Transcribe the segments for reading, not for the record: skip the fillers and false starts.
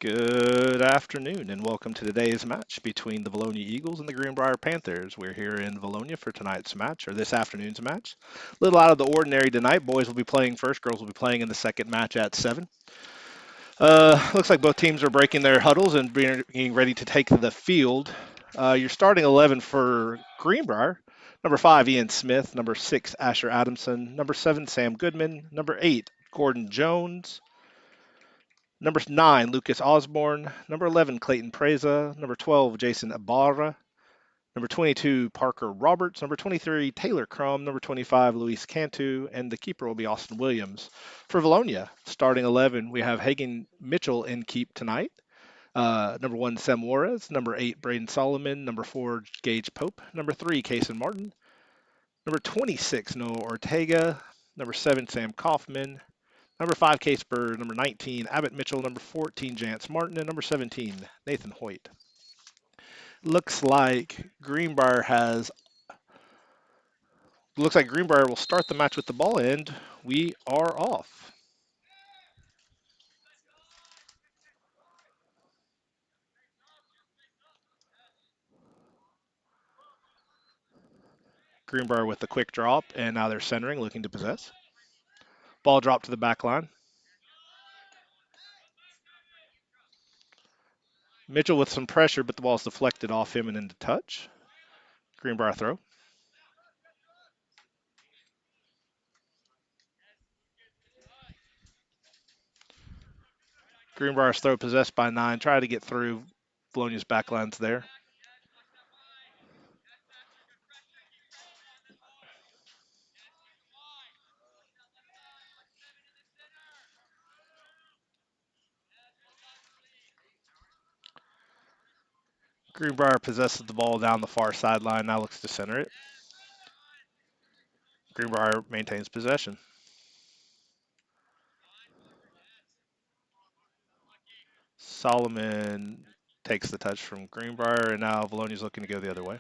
Good afternoon, and welcome to today's match between the Vilonia Eagles and the Greenbrier Panthers. We're here in Vilonia for tonight's match, or this afternoon's match. A little out of the ordinary tonight. Boys will be playing first, girls will be playing in the second match at 7. Looks like both teams are breaking their huddles and being ready to take the field. Your starting 11 for Greenbrier: number 5, Ian Smith; number 6, Asher Adamson; number 7, Sam Goodman; number 8, Gordon Jones; number 9, Lucas Osborne; number 11, Clayton Preza; number 12, Jason Ibarra; number 22, Parker Roberts; number 23, Taylor Crum; number 25, Luis Cantu; and the keeper will be Austin Williams. For Vilonia, starting 11, we have Hagen Mitchell in keep tonight. Number 1, Sam Juarez; number 8, Braden Solomon; number 4, Gage Pope; number 3, Kason Martin; number 26, Noah Ortega; number 7, Sam Kaufman; number 5, Case Bird; number 19, Abbott Mitchell; number 14, Jance Martin; and number 17, Nathan Hoyt. Looks like Greenbrier will start the match with the ball, and we are off. Greenbrier with the quick drop, and now they're centering, looking to possess. Ball dropped to the back line. Mitchell with some pressure, but the ball's deflected off him and into touch. Greenbrier throw. Greenbrier's throw possessed by 9. Try to get through. Bologna's backline's there. Greenbrier possesses the ball down the far sideline. Now looks to center it. Greenbrier maintains possession. Solomon takes the touch from Greenbrier, and now Vilonia's looking to go the other way.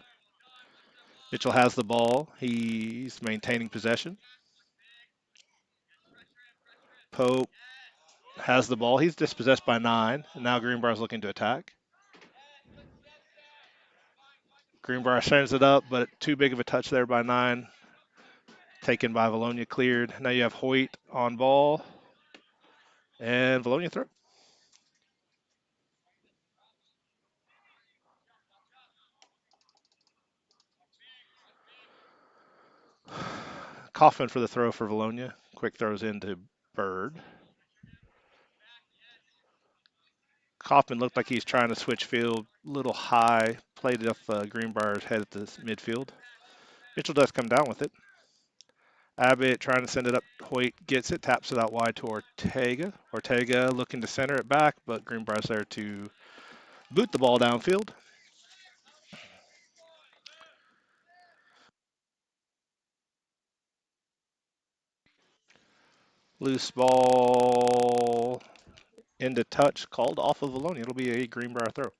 Mitchell has the ball. He's maintaining possession. Pope has the ball. He's dispossessed by 9, and now Greenbrier's looking to attack. Greenbrier sends it up, but too big of a touch there by 9. Taken by Vilonia, cleared. Now you have Hoyt on ball, and Vilonia throw. Kaufman for the throw for Vilonia. Quick throws into Bird. Kaufman looked like he's trying to switch field, a little high, played it off Greenbrier's head at the midfield. Mitchell does come down with it. Abbott trying to send it up. Hoyt gets it, taps it out wide to Ortega. Ortega looking to center it back, but Greenbrier's there to boot the ball downfield. Loose ball into touch, called off of Vilonia. It'll be a Greenbrier throw.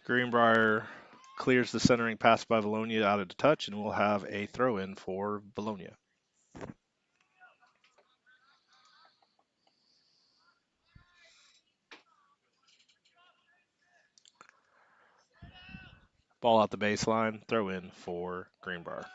Greenbrier clears the centering pass by Vilonia out of the touch, and we'll have a throw in for Vilonia. Ball out the baseline, throw in for Greenbrier.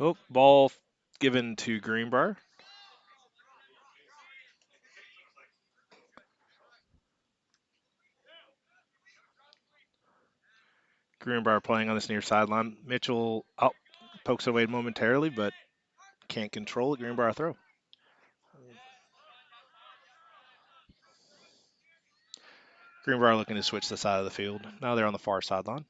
Oh, ball given to Greenbrier. Greenbrier playing on this near sideline. Mitchell pokes away momentarily, but can't control it. Greenbrier throw. Greenbrier looking to switch the side of the field. Now they're on the far sideline.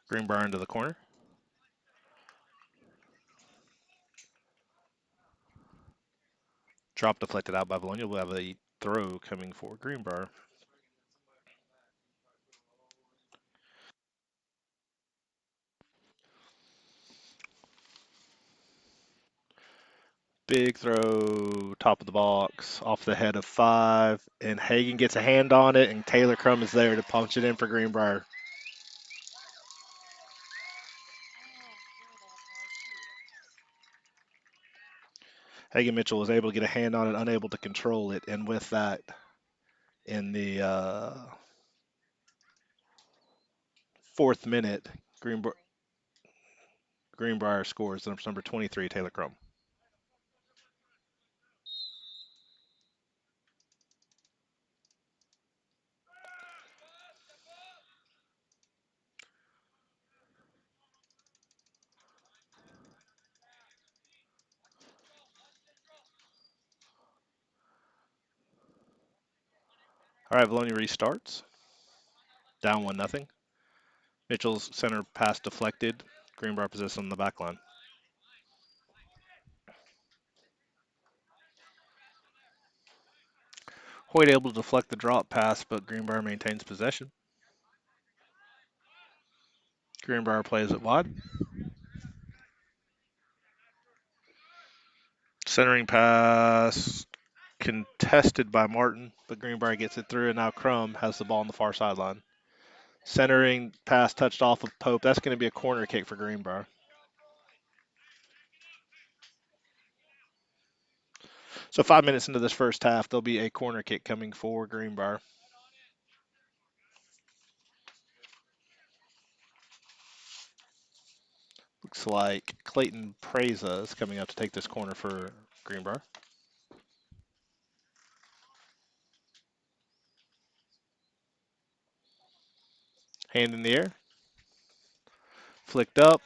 Greenbrier into the corner. Drop deflected out by Vilonia. We'll have a throw coming for Greenbrier. Big throw, top of the box, off the head of 5, and Hagan gets a hand on it, and Taylor Crum is there to punch it in for Greenbrier. Hagan Mitchell was able to get a hand on it, unable to control it, and with that, in the 4th minute, Greenbrier scores. Number 23, Taylor Crum. All right, Vilonia restarts. Down 1-0. Mitchell's center pass deflected. Greenbrier possession on the back line. Hoyt able to deflect the drop pass, but Greenbrier maintains possession. Greenbrier plays it wide. Centering pass contested by Martin, but Greenbrier gets it through, and now Crum has the ball on the far sideline. Centering pass touched off of Pope. That's going to be a corner kick for Greenbrier. So 5 minutes into this first half, there'll be a corner kick coming for Greenbrier. Looks like Clayton Preza is coming up to take this corner for Greenbrier. Hand in the air. Flicked up.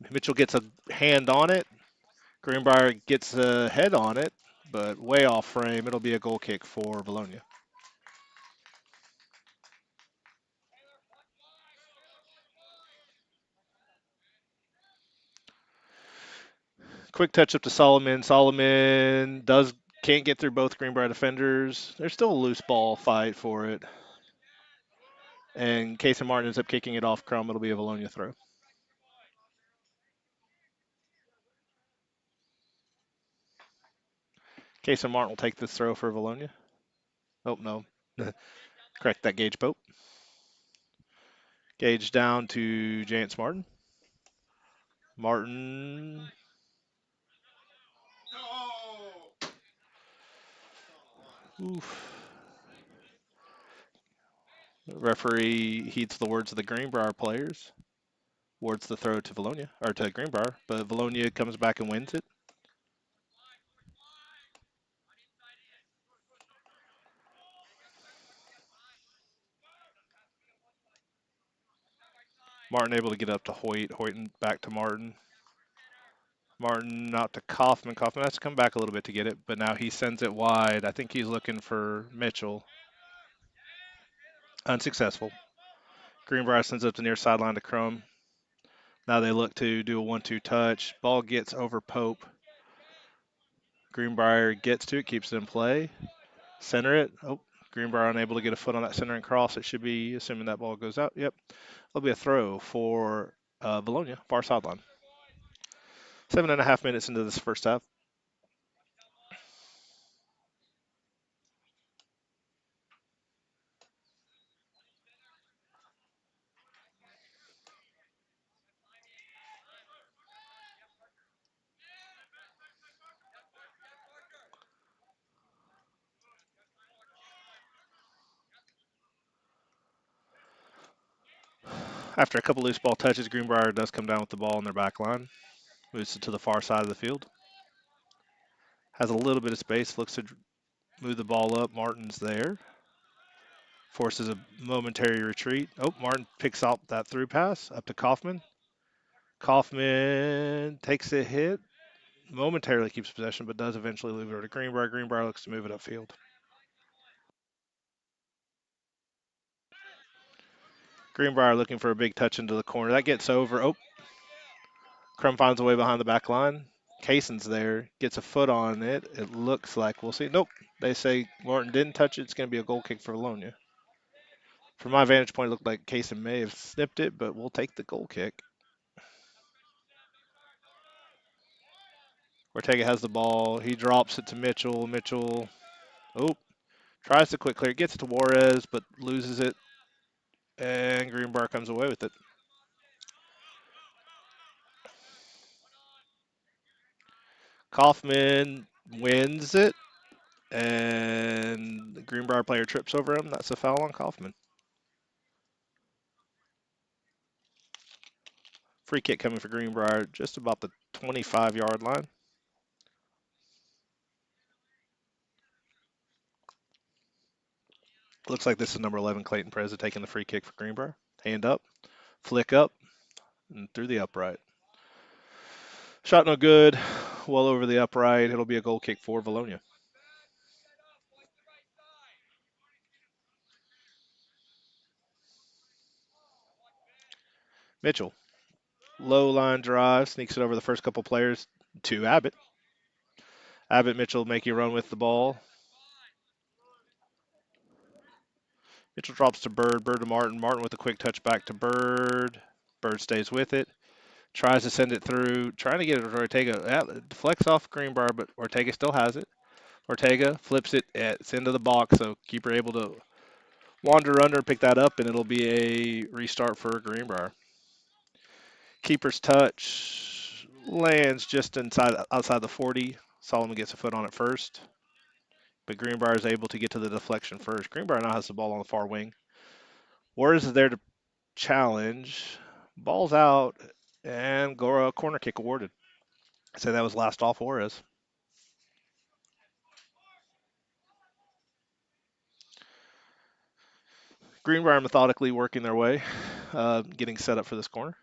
Mitchell gets a hand on it. Greenbrier gets a head on it, but way off frame. It'll be a goal kick for Vilonia. Quick touch up to Solomon. Solomon can't get through both Greenbrier defenders. There's still a loose ball fight for it. And Casey Martin ends up kicking it off Crum. It'll be a Vilonia throw. Casey Martin will take this throw for Vilonia. Oh, no. Correct that, Gage Pope. Gage down to Jance Martin. Martin. Oof. The referee heeds the words of the Greenbrier players. Awards the throw to Vilonia, or to Greenbrier, but Vilonia comes back and wins it. Martin able to get up to Hoyt. Hoyt back to Martin. Martin out to Kaufman. Kaufman has to come back a little bit to get it, but now he sends it wide. I think he's looking for Mitchell. Unsuccessful. Greenbrier sends it up the near sideline to Crum. Now they look to do a 1-2 touch. Ball gets over Pope. Greenbrier gets to it, keeps it in play. Center it. Oh, Greenbrier unable to get a foot on that center and cross. It should be, assuming that ball goes out. Yep. It'll be a throw for Vilonia, far sideline. 7.5 minutes into this first half. After a couple loose ball touches, Greenbrier does come down with the ball on their back line. Moves it to the far side of the field. Has a little bit of space. Looks to move the ball up. Martin's there. Forces a momentary retreat. Oh, Martin picks out that through pass up to Kaufman. Kaufman takes a hit. Momentarily keeps possession, but does eventually leave it over to Greenbrier. Greenbrier looks to move it upfield. Greenbrier looking for a big touch into the corner. That gets over. Oh, Crum finds a way behind the back line. Kaysen's there, gets a foot on it. It looks like we'll see. Nope. They say Martin didn't touch it. It's going to be a goal kick for Vilonia. From my vantage point, it looked like Kaysen may have snipped it, but we'll take the goal kick. Ortega has the ball. He drops it to Mitchell. Mitchell, oh, tries to quick clear. Gets to Juarez, but loses it. And Greenbrier comes away with it. Kaufman wins it. And the Greenbrier player trips over him. That's a foul on Kaufman. Free kick coming for Greenbrier, just about the 25-yard line. Looks like this is number 11, Clayton Preza, taking the free kick for Greenbrier. Hand up, flick up, and through the upright. Shot no good, well over the upright. It'll be a goal kick for Vilonia. Mitchell, low line drive, sneaks it over the first couple players to Abbott. Abbott, Mitchell making a run with the ball. Mitchell drops to Bird, Bird to Martin, Martin with a quick touch back to Bird. Bird stays with it. Tries to send it through, trying to get it to Ortega. It deflects off Greenbrier, but Ortega still has it. Ortega flips it, it's into the box, so keeper able to wander under, pick that up, and it'll be a restart for Greenbrier. Keeper's touch lands just outside the 40. Solomon gets a foot on it first, but Greenbrier is able to get to the deflection first. Greenbrier now has the ball on the far wing. Warriors is there to challenge. Ball's out, and Gora corner kick awarded. So that was last off Juarez. Greenbrier methodically working their way, getting set up for this corner.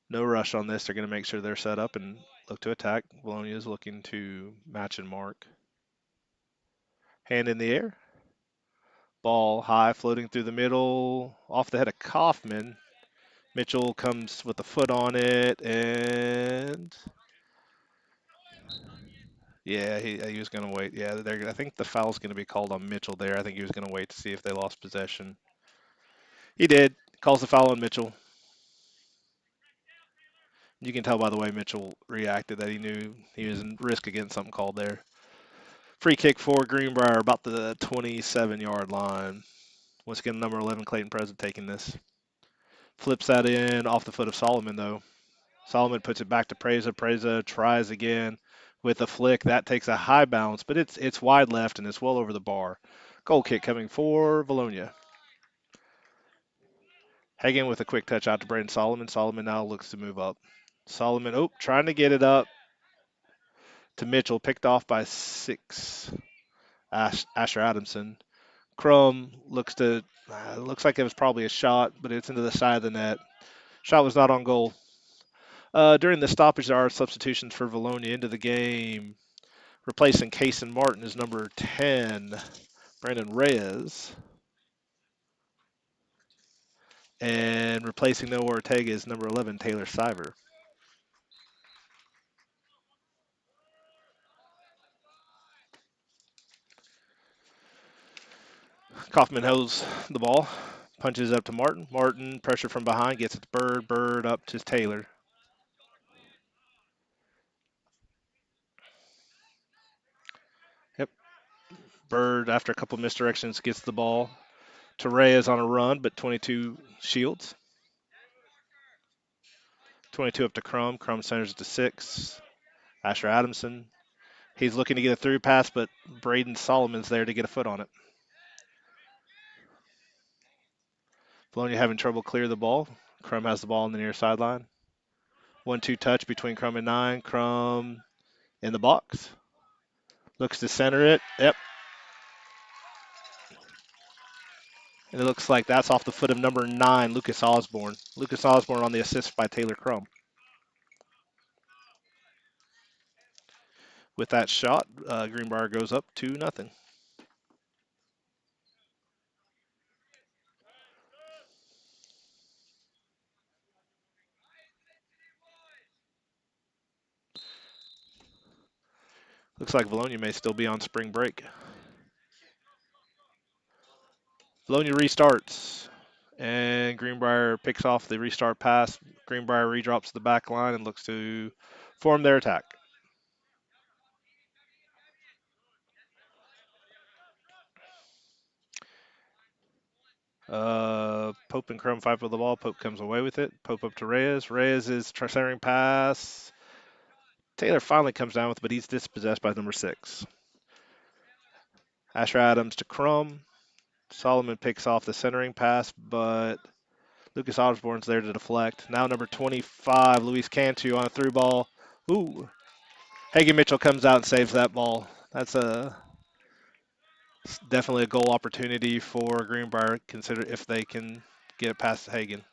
No rush on this. They're going to make sure they're set up and look to attack. Vilonia is looking to match and mark. Hand in the air. Ball high, floating through the middle, off the head of Kaufman. Mitchell comes with a foot on it, and yeah, he was going to wait. Yeah, I think the foul's going to be called on Mitchell there. I think he was going to wait to see if they lost possession. He did. Calls the foul on Mitchell. You can tell by the way Mitchell reacted that he knew he was in risk against something called there. Free kick for Greenbrier about the 27-yard line. Once again, number 11, Clayton Preza taking this. Flips that in off the foot of Solomon, though. Solomon puts it back to Preza. Preza tries again with a flick. That takes a high bounce, but it's wide left and it's well over the bar. Goal kick coming for Vilonia. Hagen with a quick touch out to Braden Solomon. Solomon now looks to move up. Solomon, trying to get it up to Mitchell. Picked off by 6. Asher Adamson. Crum looks like it was probably a shot, but it's into the side of the net. Shot was not on goal. During the stoppage, there are substitutions for Vilonia into the game. Replacing Case and Martin is number 10, Brandon Reyes. And replacing Noah Ortega is number 11, Taylor Siver. Kaufman holds the ball, punches up to Martin. Martin, pressure from behind, gets it to Bird. Bird up to Taylor. Yep. Bird, after a couple misdirections, gets the ball to Reyes on a run, but 22 shields. 22 up to Crum. Crum centers it to 6. Asher Adamson. He's looking to get a through pass, but Braden Solomon's there to get a foot on it. Vilonia having trouble clear the ball. Crum has the ball on the near sideline. 1-2 touch between Crum and 9. Crum in the box. Looks to center it. Yep. And it looks like that's off the foot of number 9, Lucas Osborne. Lucas Osborne on the assist by Taylor Crum. With that shot, Greenbrier goes up 2-0. Looks like Vilonia may still be on spring break. Vilonia restarts, and Greenbrier picks off the restart pass. Greenbrier redrops to the back line and looks to form their attack. Pope and Crum fight for the ball. Pope comes away with it. Pope up to Reyes. Reyes is centering pass. Taylor finally comes down with it, but he's dispossessed by number 6. Asher Adams to Crum. Solomon picks off the centering pass, but Lucas Osborne's there to deflect. Now number 25, Luis Cantu on a through ball. Ooh. Hagen Mitchell comes out and saves that ball. That's definitely a goal opportunity for Greenbrier, consider if they can get it past Hagen.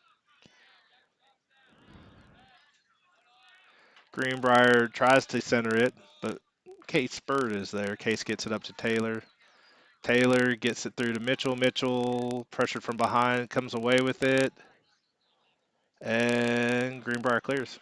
Greenbrier tries to center it, but Case Bird is there. Case gets it up to Taylor. Taylor gets it through to Mitchell. Mitchell, pressured from behind, comes away with it. And Greenbrier clears.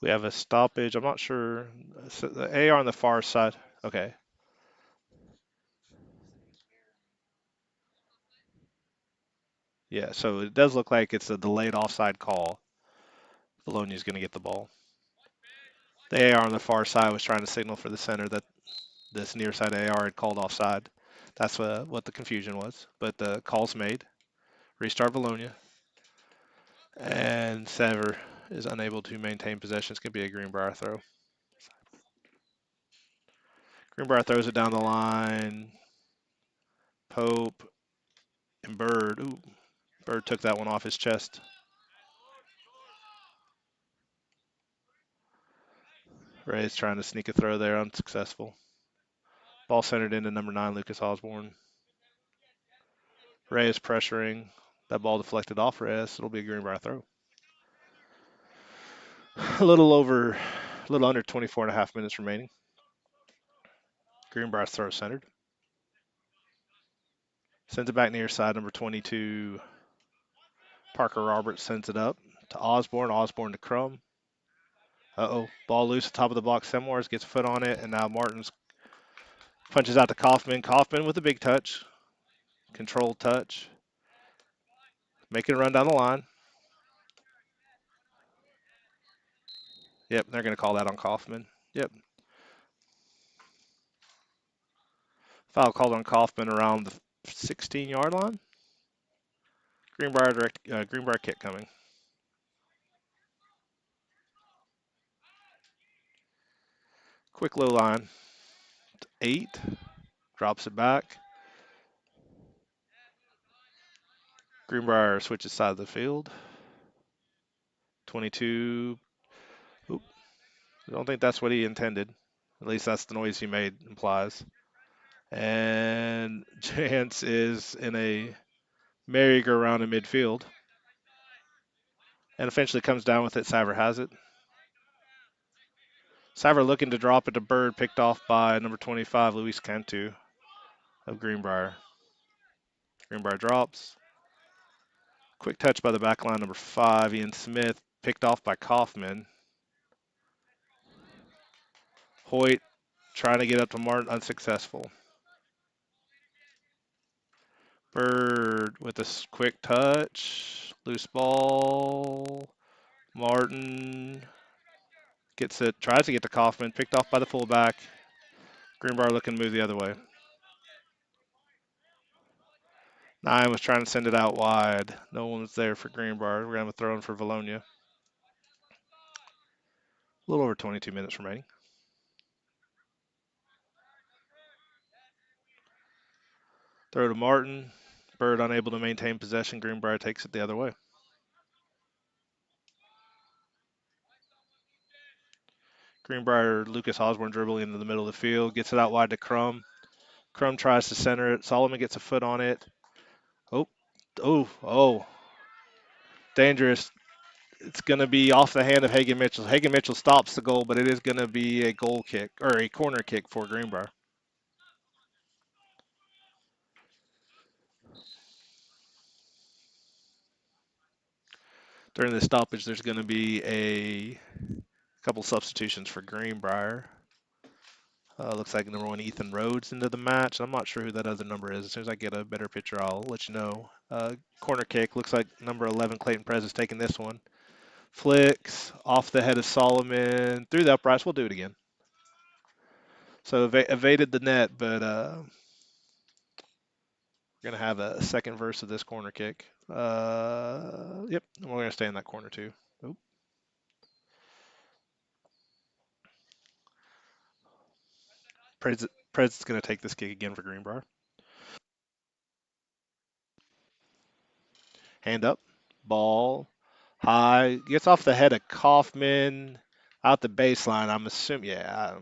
We have a stoppage. I'm not sure. So the AR on the far side. Okay. Yeah, so it does look like it's a delayed offside call. Bologna's going to get the ball. The AR on the far side was trying to signal for the center that this near side AR had called offside. That's what the confusion was. But the call's made. Restart Bologna. And Sever is unable to maintain possession. It's going to be a Greenbrier throw. Greenbrier throws it down the line. Pope and Bird. Ooh, Bird took that one off his chest. Ray's trying to sneak a throw there, unsuccessful. Ball centered into number 9, Lucas Osborne. Ray is pressuring. That ball deflected off Reyes. It'll be a Greenbrier throw. A little under 24 and a half minutes remaining. Greenbrier's throw centered. Sends it back near side, number 22. Parker Roberts sends it up to Osborne. Osborne to Crum. Uh-oh. Ball loose at top of the box. Semwars gets a foot on it, and now Martins punches out to Kaufman. Kaufman with a big touch. Controlled touch. Making a run down the line. Yep, they're going to call that on Kaufman. Yep. Foul called on Kaufman around the 16-yard line. Greenbrier kick coming. Quick low line. 8. Drops it back. Greenbrier switches side of the field. 22. Oop. I don't think that's what he intended. At least that's the noise he made implies. And Chance is in a merry-go-round in midfield. And eventually comes down with it. Saver has it. Saver looking to drop it to Bird, picked off by number 25, Luis Cantu of Greenbrier. Greenbrier drops. Quick touch by the back line, number 5, Ian Smith, picked off by Kaufman. Hoyt trying to get up to Martin, unsuccessful. Bird with a quick touch. Loose ball. Martin gets it, tries to get to Kaufman, picked off by the fullback. Greenbrier looking to move the other way. 9 was trying to send it out wide. No one was there for Greenbrier. We're going to have a throw in for Vilonia. A little over 22 minutes remaining. Throw to Martin. Bird unable to maintain possession. Greenbrier takes it the other way. Greenbrier, Lucas Osborne dribbling into the middle of the field. Gets it out wide to Crum. Crum tries to center it. Solomon gets a foot on it. Oh. Dangerous. It's going to be off the hand of Hagen Mitchell. Hagen Mitchell stops the goal, but it is going to be a goal kick or a corner kick for Greenbrier. During the stoppage, there's going to be a couple substitutions for Greenbrier. Looks like number one, Ethan Rhodes into the match. I'm not sure who that other number is. As soon as I get a better picture, I'll let you know. Corner kick. Looks like number 11, Clayton Perez, is taking this one. Flicks off the head of Solomon through the uprights. We'll do it again. So evaded the net, but we're going to have a second verse of this corner kick. Yep, we're going to stay in that corner too. Oop. Perez is going to take this kick again for Greenbrier. Hand up, ball, high, gets off the head of Kaufman, out the baseline. I'm assuming, yeah,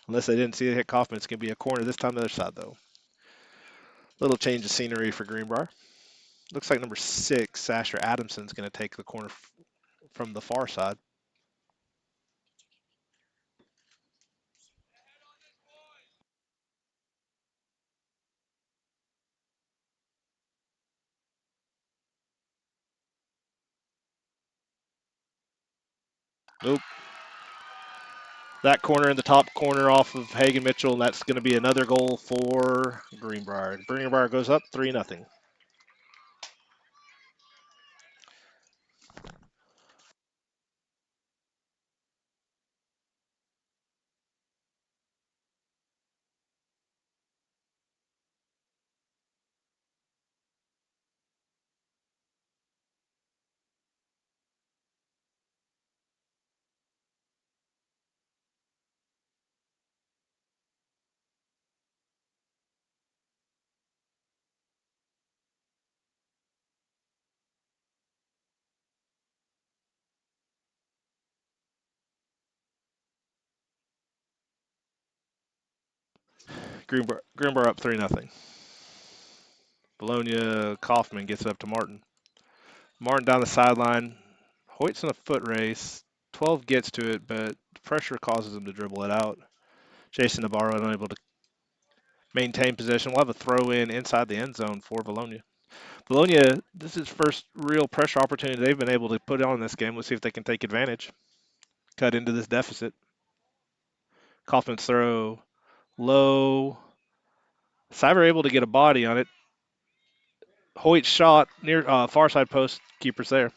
unless they didn't see it hit Kaufman, it's going to be a corner this time the other side, though. Little change of scenery for Greenbrier. Looks like number 6, Sasher Adamson's going to take the corner from the far side. Nope. That corner in the top corner off of Hagen Mitchell, and that's going to be another goal for Greenbrier. Greenbrier goes up 3-0. Greenbrier up 3-0. Vilonia Kaufman gets it up to Martin. Martin down the sideline. Hoyt's in a foot race. 12 gets to it, but pressure causes him to dribble it out. Jason Navarro unable to maintain possession. We'll have a throw in inside the end zone for Vilonia. Vilonia, this is first real pressure opportunity they've been able to put on in this game. Let's see if they can take advantage. Cut into this deficit. Kaufman's throw low. Cyber able to get a body on it. Hoyt shot near far side post. Keeper's there.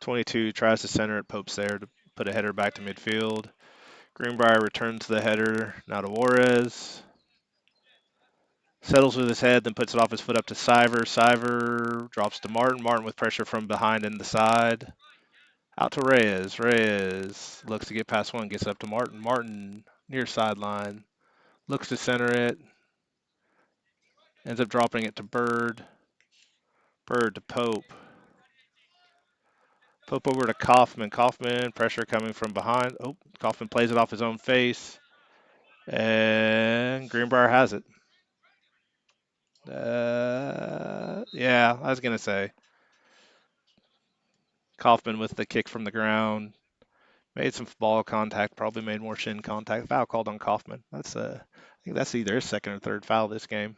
22 tries to center it. Pope's there to put a header back to midfield. Greenbrier returns the header now to Juarez. Settles with his head, then puts it off his foot up to Siver. Siver drops to Martin. Martin with pressure from behind in the side. Out to Reyes. Reyes looks to get past one, gets up to Martin. Martin near sideline. Looks to center it. Ends up dropping it to Bird. Bird to Pope. Pope over to Kaufman. Kaufman, pressure coming from behind. Oh, Kaufman plays it off his own face. And Greenbrier has it. Yeah, I was going to say. Kaufman with the kick from the ground. Made some ball contact, probably made more shin contact. Foul called on Kaufman. I think that's either his second or third foul this game.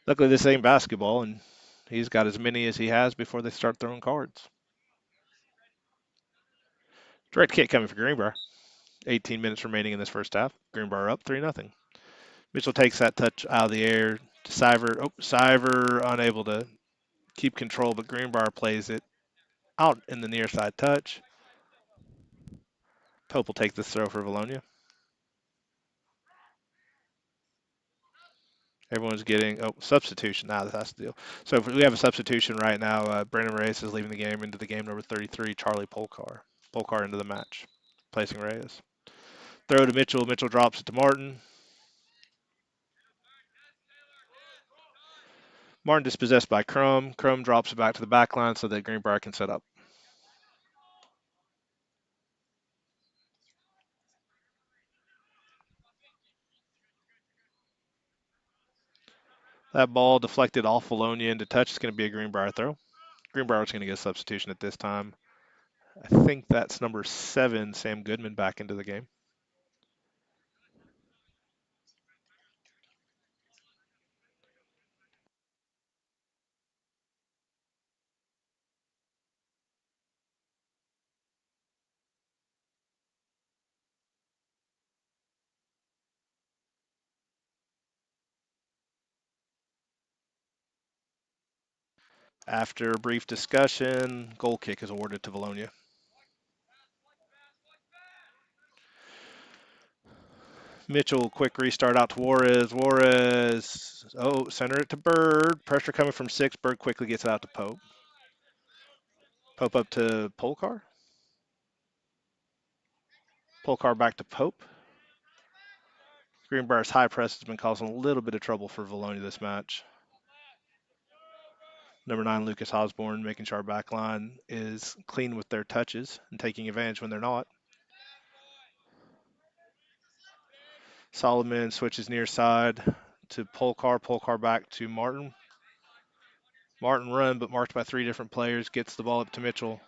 Luckily, this ain't basketball, and he's got as many as he has before they start throwing cards. Direct kick coming for Greenbrier. 18 minutes remaining in this first half. Greenbrier up 3-0. Mitchell takes that touch out of the air to Siver. Oh, Siver unable to keep control, but Greenbrier plays it out in the near side touch. Pope will take this throw for Vilonia. Everyone's getting substitution now. That's the deal. So we have a substitution right now. Brandon Reyes is leaving the game into the game number 33. Charlie Polkar. Polkar into the match, placing Reyes. Throw to Mitchell. Mitchell drops it to Martin. Martin dispossessed by Crum. Crum drops it back to the back line so that Greenbrier can set up. That ball deflected off Vilonia into touch. It's going to be a Greenbrier throw. Greenbrier's going to get a substitution at this time. I think that's number 7, Sam Goodman, back into the game. After a brief discussion, goal kick is awarded to Vilonia. Mitchell, quick restart out to Juarez. Juarez, center it to Bird. Pressure coming from 6. Bird quickly gets it out to Pope. Pope up to Polkar. Polkar back to Pope. Greenbrier's high press has been causing a little bit of trouble for Vilonia this match. Number 9, Lucas Osborne, making sure our back line is clean with their touches and taking advantage when they're not. Solomon switches near side to Polkar. Polkar back to Martin. Martin run, but marked by 3 different players. Gets the ball up to Mitchell.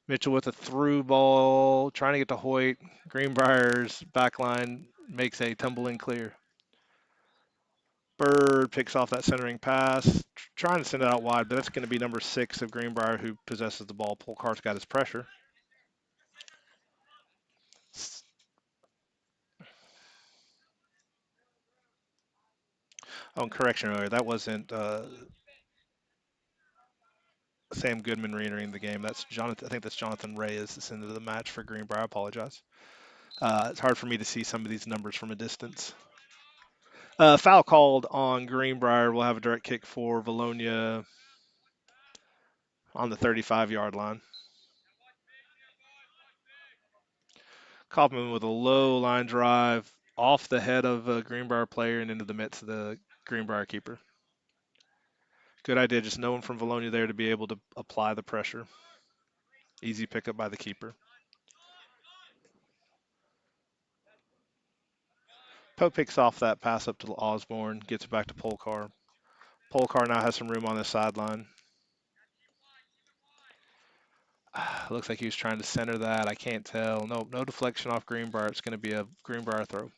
Mitchell with a through ball, trying to get to Hoyt. Greenbrier's back line makes a tumbling clear. Bird picks off that centering pass, trying to send it out wide, but that's going to be number 6 of Greenbrier who possesses the ball. Polkar's got his pressure. Oh, correction earlier, that wasn't Sam Goodman re-entering the game. That's Jonathan. I think that's Jonathan Reyes that's into the match for Greenbrier. I apologize. It's hard for me to see some of these numbers from a distance. Foul called on Greenbrier. We'll have a direct kick for Vilonia on the 35-yard line. Kaufman with a low line drive off the head of a Greenbrier player and into the mitts of the Greenbrier keeper. Good idea, just no one from Vilonia there to be able to apply the pressure. Easy pickup by the keeper. Pope picks off that pass up to Osborne, gets it back to Polkar. Polkar now has some room on the sideline. Looks like he was trying to center that. I can't tell. Nope, no deflection off Greenbrier. It's going to be a Greenbrier throw.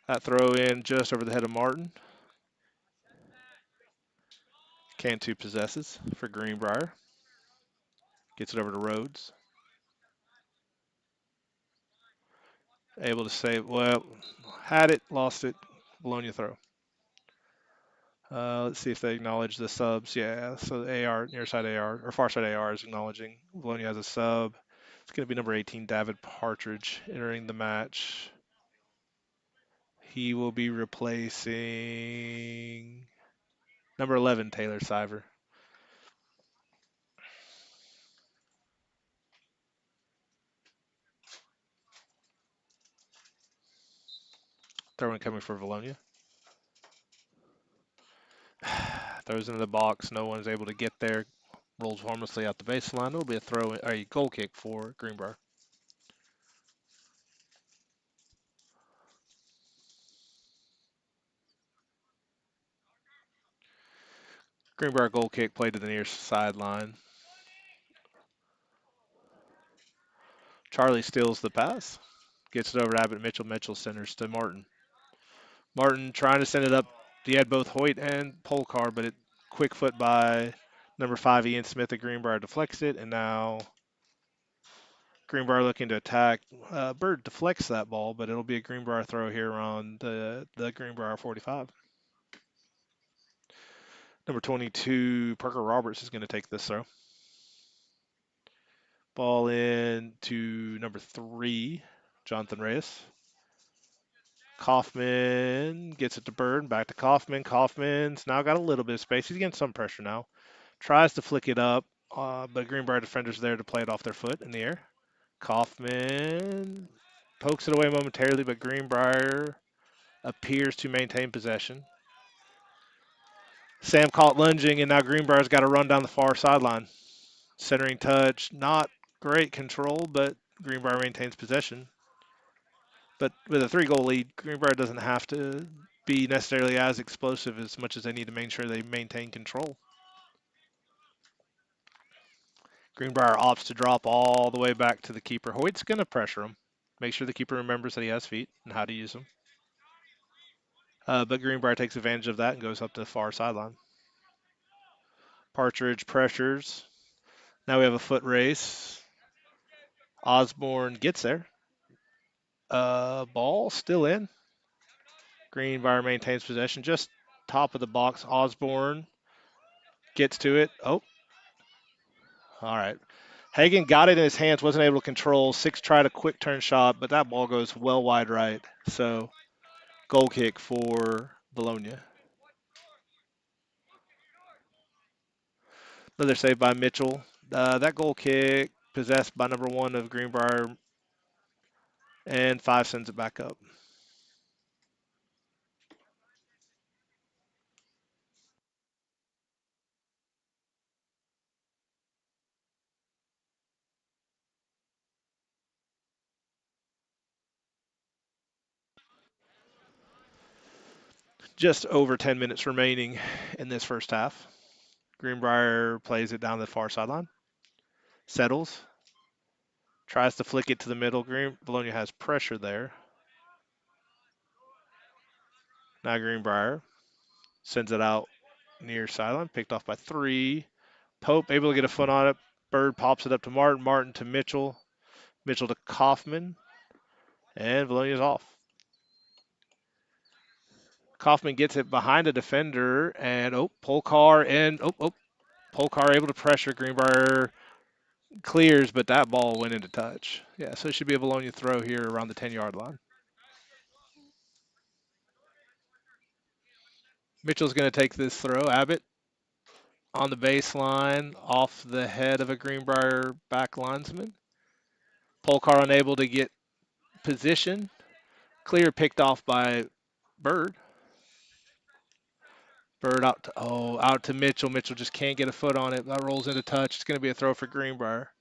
That throw in just over the head of Martin. Cantu possesses for Greenbrier. Gets it over to Rhodes. Able to save. Well, had it, lost it. Bologna throw. Let's see if they acknowledge the subs. Yeah, so the AR, near side AR, or far side AR is acknowledging Bologna has a sub. It's going to be number 18, David Partridge, entering the match. He will be replacing number 11, Taylor Siver. Throwing coming for Vilonia. Throws into the box. No one is able to get there. Rolls harmlessly out the baseline. It'll be a goal kick for Greenbrier. Greenbrier goal kick played to the near sideline. Charlie steals the pass. Gets it over to Abbott Mitchell. Mitchell centers to Martin. Martin trying to send it up. He had both Hoyt and Polkar, but it quick foot by number 5, Ian Smith of Greenbrier deflects it, and now Greenbrier looking to attack. Bird deflects that ball, but it'll be a Greenbrier throw here on the Greenbrier 45. Number 22, Parker Roberts is going to take this throw. Ball in to number 3, Jonathan Reyes. Kaufman gets it to Bird, back to Kaufman. Kaufman's now got a little bit of space. He's getting some pressure now. Tries to flick it up, but Greenbrier defenders there to play it off their foot in the air. Kaufman pokes it away momentarily, but Greenbrier appears to maintain possession. Sam caught lunging, and now Greenbrier's got to run down the far sideline. Centering touch, not great control, but Greenbrier maintains possession. But with a 3-goal lead, Greenbrier doesn't have to be necessarily as explosive as much as they need to make sure they maintain control. Greenbrier opts to drop all the way back to the keeper. Hoyt's going to pressure him. Make sure the keeper remembers that he has feet and how to use them. But Greenbrier takes advantage of that and goes up to the far sideline. Partridge pressures. Now we have a foot race. Osborne gets there. Ball still in. Greenbrier maintains possession. Just top of the box. Osborne gets to it. Oh, all right. Hagan got it in his hands, wasn't able to control. Six tried a quick turn shot, but that ball goes well wide right. So goal kick for Vilonia. Another save by Mitchell. That goal kick possessed by number 1 of Greenbrier, and 5 sends it back up. Just over 10 minutes remaining in this first half. Greenbrier plays it down the far sideline. Settles. Tries to flick it to the middle. Vilonia has pressure there. Now Greenbrier sends it out near sideline. Picked off by 3. Pope able to get a foot on it. Bird pops it up to Martin. Martin to Mitchell. Mitchell to Kaufman. And Vilonia's off. Kaufman gets it behind a defender. And, Polkar and, Polkar able to pressure. Greenbrier clears, but that ball went into touch. Yeah, so it should be a Vilonia throw here around the 10-yard line. Mitchell's going to take this throw. Abbott on the baseline, off the head of a Greenbrier back linesman. Polkar unable to get position. Clear picked off by Bird. Bird out to Mitchell. Mitchell just can't get a foot on it. That rolls into touch. It's going to be a throw for Greenbrier.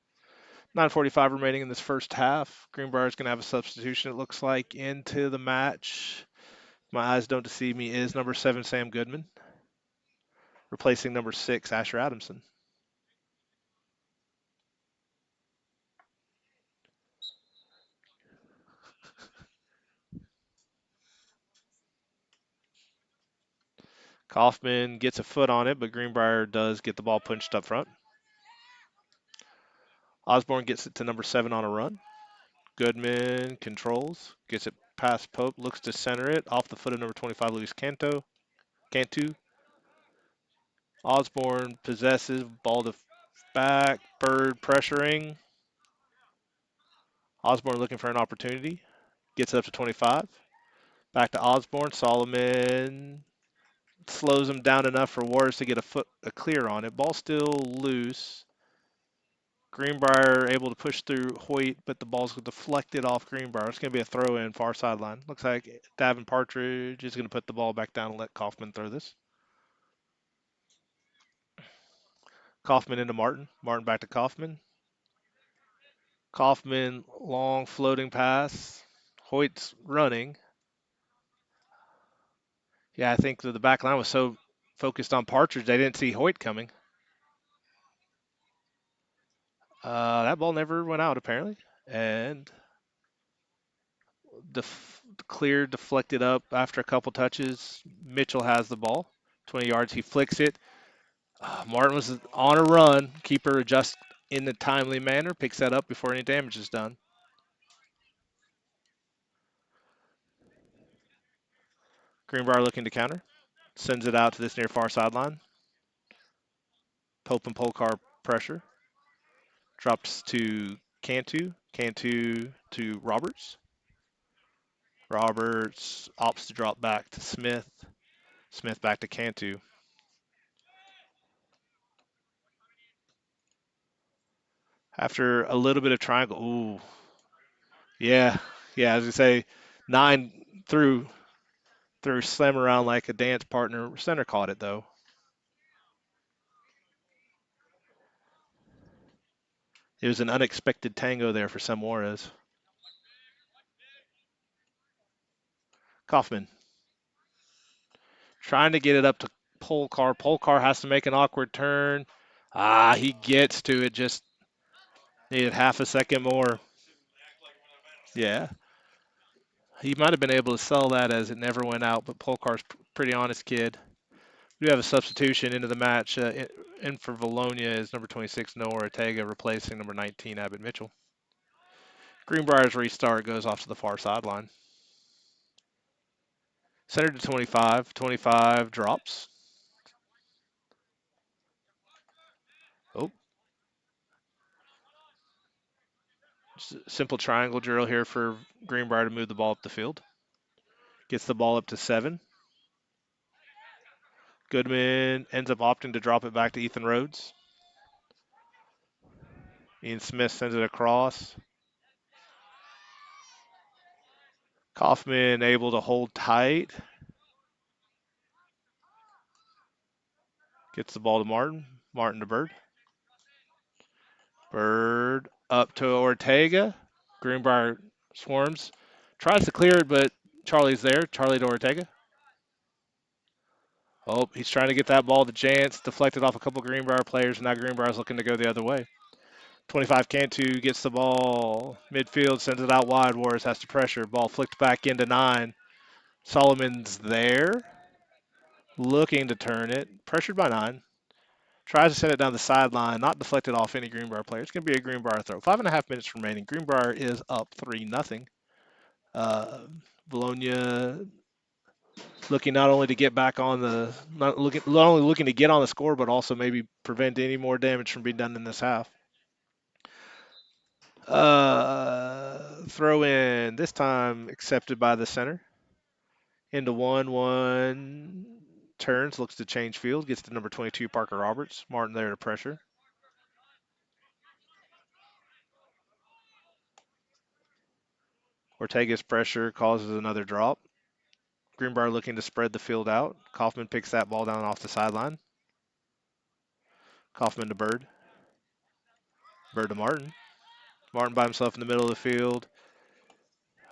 9:45 remaining in this first half. Greenbrier is going to have a substitution, it looks like, into the match. My eyes don't deceive me, is number 7, Sam Goodman, replacing number 6, Asher Adamson. Kaufman gets a foot on it, but Greenbrier does get the ball punched up front. Osborne gets it to number 7 on a run. Goodman controls, gets it past Pope, looks to center it, off the foot of number 25, Luis Cantu. Osborne possesses, ball to back, Bird pressuring. Osborne looking for an opportunity, gets it up to 25. Back to Osborne, Solomon slows him down enough for Warriors to get a clear on it. Ball still loose. Greenbrier able to push through Hoyt, but the ball's deflected off Greenbrier. It's going to be a throw in far sideline. Looks like Davin Partridge is going to put the ball back down and let Kaufman throw this. Kaufman into Martin. Martin back to Kaufman. Kaufman, long floating pass. Hoyt's running. Yeah, I think the back line was so focused on Partridge, they didn't see Hoyt coming. That ball never went out, apparently. And clear, deflected up after a couple touches. Mitchell has the ball. 20 yards. He flicks it. Martin was on a run. Keeper adjusts in a timely manner, picks that up before any damage is done. Greenbrier looking to counter. Sends it out to this near far sideline. Pope and Polkar pressure. Drops to Cantu. Cantu to Roberts. Roberts opts to drop back to Smith. Smith back to Cantu. After a little bit of triangle. Ooh. Yeah. Yeah, as you say, 9 threw Slim around like a dance partner. Center caught it though. It was an unexpected tango there for Samuels. Kaufman trying to get it up to Polkar. Polkar has to make an awkward turn. He gets to it. Just needed half a second more. Yeah. He might have been able to sell that as it never went out, but Polkar's pretty honest kid. We do have a substitution into the match. In for Vilonia is number 26, Noah Ortega, replacing number 19, Abbott Mitchell. Greenbrier's restart goes off to the far sideline. Center to 25. 25 drops. Oh, simple triangle drill here for Greenbrier to move the ball up the field. Gets the ball up to 7. Goodman ends up opting to drop it back to Ethan Rhodes. Ian Smith sends it across. Kaufman able to hold tight. Gets the ball to Martin. Martin to Bird. Bird up to Ortega. Greenbrier swarms. Tries to clear it, but Charlie's there. Charlie to Ortega. Oh, he's trying to get that ball to Jance. Deflected off a couple Greenbrier players. Now Greenbrier's looking to go the other way. 25 Cantu gets the ball midfield, sends it out wide. Warriors has to pressure. Ball flicked back into 9. Solomon's there. Looking to turn it. Pressured by 9. Tries to send it down the sideline, not deflected off any Greenbrier player. It's going to be a Greenbrier throw. 5.5 minutes remaining. Greenbrier is up 3-0. Vilonia looking not only to get back on the, not only looking to get on the score, but also maybe prevent any more damage from being done in this half. Throw in, this time accepted by the center. Into 1-1. Turns, looks to change field, gets to number 22, Parker Roberts. Martin there to pressure. Ortega's pressure causes another drop. Greenbrier looking to spread the field out. Kaufman picks that ball down off the sideline. Kaufman to Bird. Bird to Martin. Martin by himself in the middle of the field.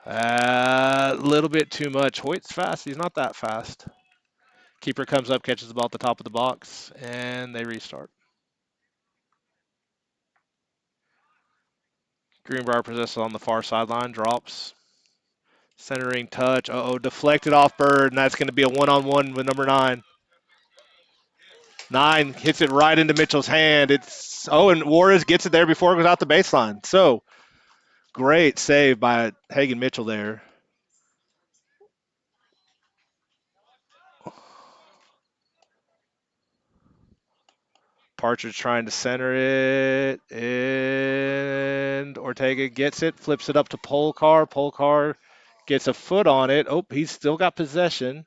A little bit too much. Hoyt's fast. He's not that fast. Keeper comes up, catches the ball at the top of the box, and they restart. Greenbrier possesses on the far sideline, drops. Centering touch. Deflected off Bird, and that's going to be a one-on-one with number 9. 9 hits it right into Mitchell's hand. And Juarez gets it there before it goes out the baseline. So great save by Hagen Mitchell there. Partridge trying to center it, and Ortega gets it, flips it up to Polkar. Polkar gets a foot on it. Oh, he's still got possession.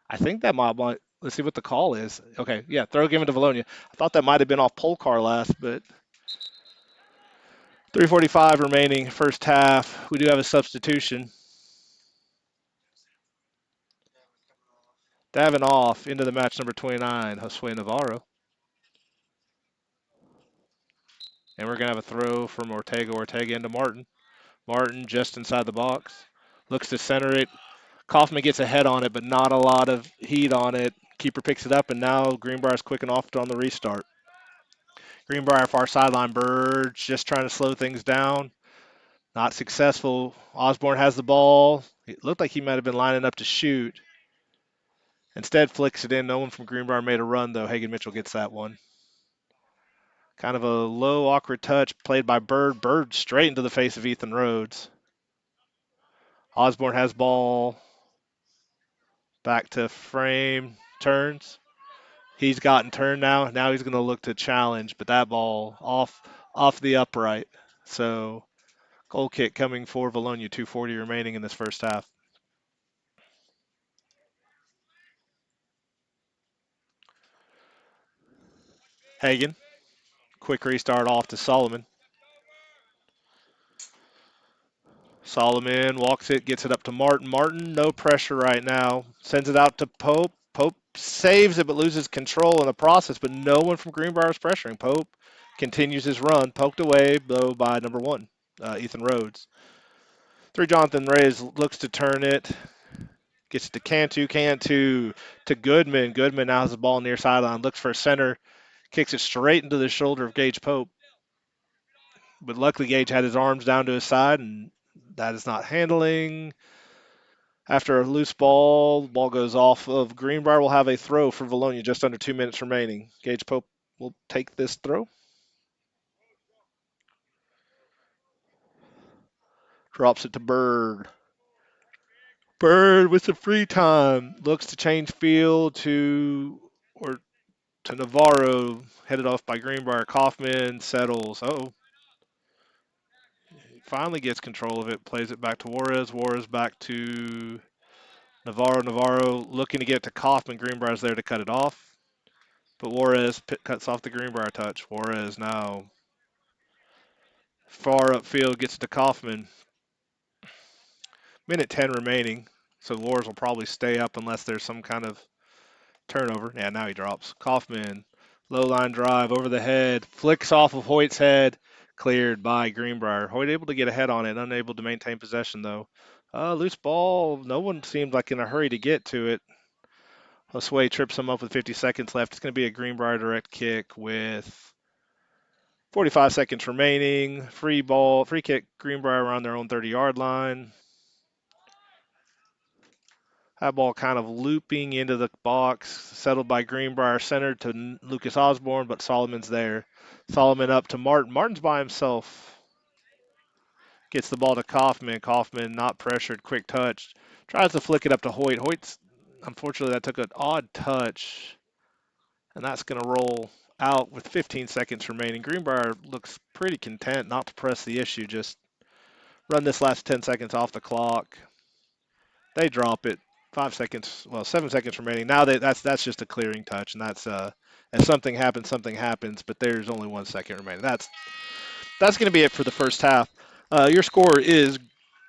I think that might. Let's see what the call is. Okay, yeah, throw given to Vilonia. I thought that might have been off Polkar last, but 3:45 remaining, first half. We do have a substitution. Davin off into the match, number 29, Josue Navarro. And we're going to have a throw from Ortega. Ortega into Martin. Martin just inside the box. Looks to center it. Kaufman gets a head on it, but not a lot of heat on it. Keeper picks it up, and now Greenbrier's quick and off on the restart. Greenbrier far sideline. Birds just trying to slow things down. Not successful. Osborne has the ball. It looked like he might have been lining up to shoot. Instead, flicks it in. No one from Greenbrier made a run, though. Hagen Mitchell gets that one. Kind of a low, awkward touch played by Bird. Bird straight into the face of Ethan Rhodes. Osborne has ball. Back to frame. Turns. He's gotten turned now. Now he's going to look to challenge, but that ball off the upright. So goal kick coming for Vilonia. 2:40 remaining in this first half. Hagen. Quick restart off to Solomon. Solomon walks it, gets it up to Martin. Martin, no pressure right now. Sends it out to Pope. Pope saves it but loses control in the process, but no one from Greenbrier is pressuring. Pope continues his run, poked away, though, by number one, Ethan Rhodes. Three, Jonathan Reyes looks to turn it. Gets it to Cantu. Cantu to Goodman. Goodman now has the ball near sideline. Looks for a center. Kicks it straight into the shoulder of Gage Pope. But luckily, Gage had his arms down to his side, and that is not handling. After a loose ball, the ball goes off of Greenbrier. Will have a throw for Vilonia, just under 2 minutes remaining. Gage Pope will take this throw. Drops it to Bird. Bird with the free time. Looks to change field or to Navarro. Headed off by Greenbrier. Kaufman settles. Oh, finally gets control of it. Plays it back to Juarez. Juarez back to Navarro. Navarro looking to get to Kaufman. Greenbrier's there to cut it off. But Juarez cuts off the Greenbrier touch. Juarez now far upfield gets to Kaufman. Minute 10 remaining. So Juarez will probably stay up unless there's some kind of turnover. Yeah, now he drops. Kaufman, low line drive over the head. Flicks off of Hoyt's head. Cleared by Greenbrier. Hoyt able to get ahead on it. Unable to maintain possession, though. Loose ball. No one seemed like in a hurry to get to it. Osway trips him up with 50 seconds left. It's going to be a Greenbrier direct kick with 45 seconds remaining. Free ball, free kick, Greenbrier around their own 30-yard line. That ball kind of looping into the box, settled by Greenbrier, centered to Lucas Osborne, but Solomon's there. Solomon up to Martin. Martin's by himself. Gets the ball to Kaufman. Kaufman not pressured, quick touch. Tries to flick it up to Hoyt. Hoyt's, unfortunately, that took an odd touch, and that's going to roll out with 15 seconds remaining. Greenbrier looks pretty content not to press the issue, just run this last 10 seconds off the clock. They drop it. 5 seconds, well, 7 seconds remaining. Now that's just a clearing touch, and that's if something happens, something happens. But there's only 1 second remaining. That's going to be it for the first half. Your score is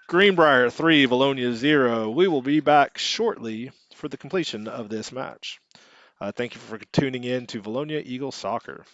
Greenbrier 3, Vilonia 0. We will be back shortly for the completion of this match. Thank you for tuning in to Vilonia Eagle Soccer.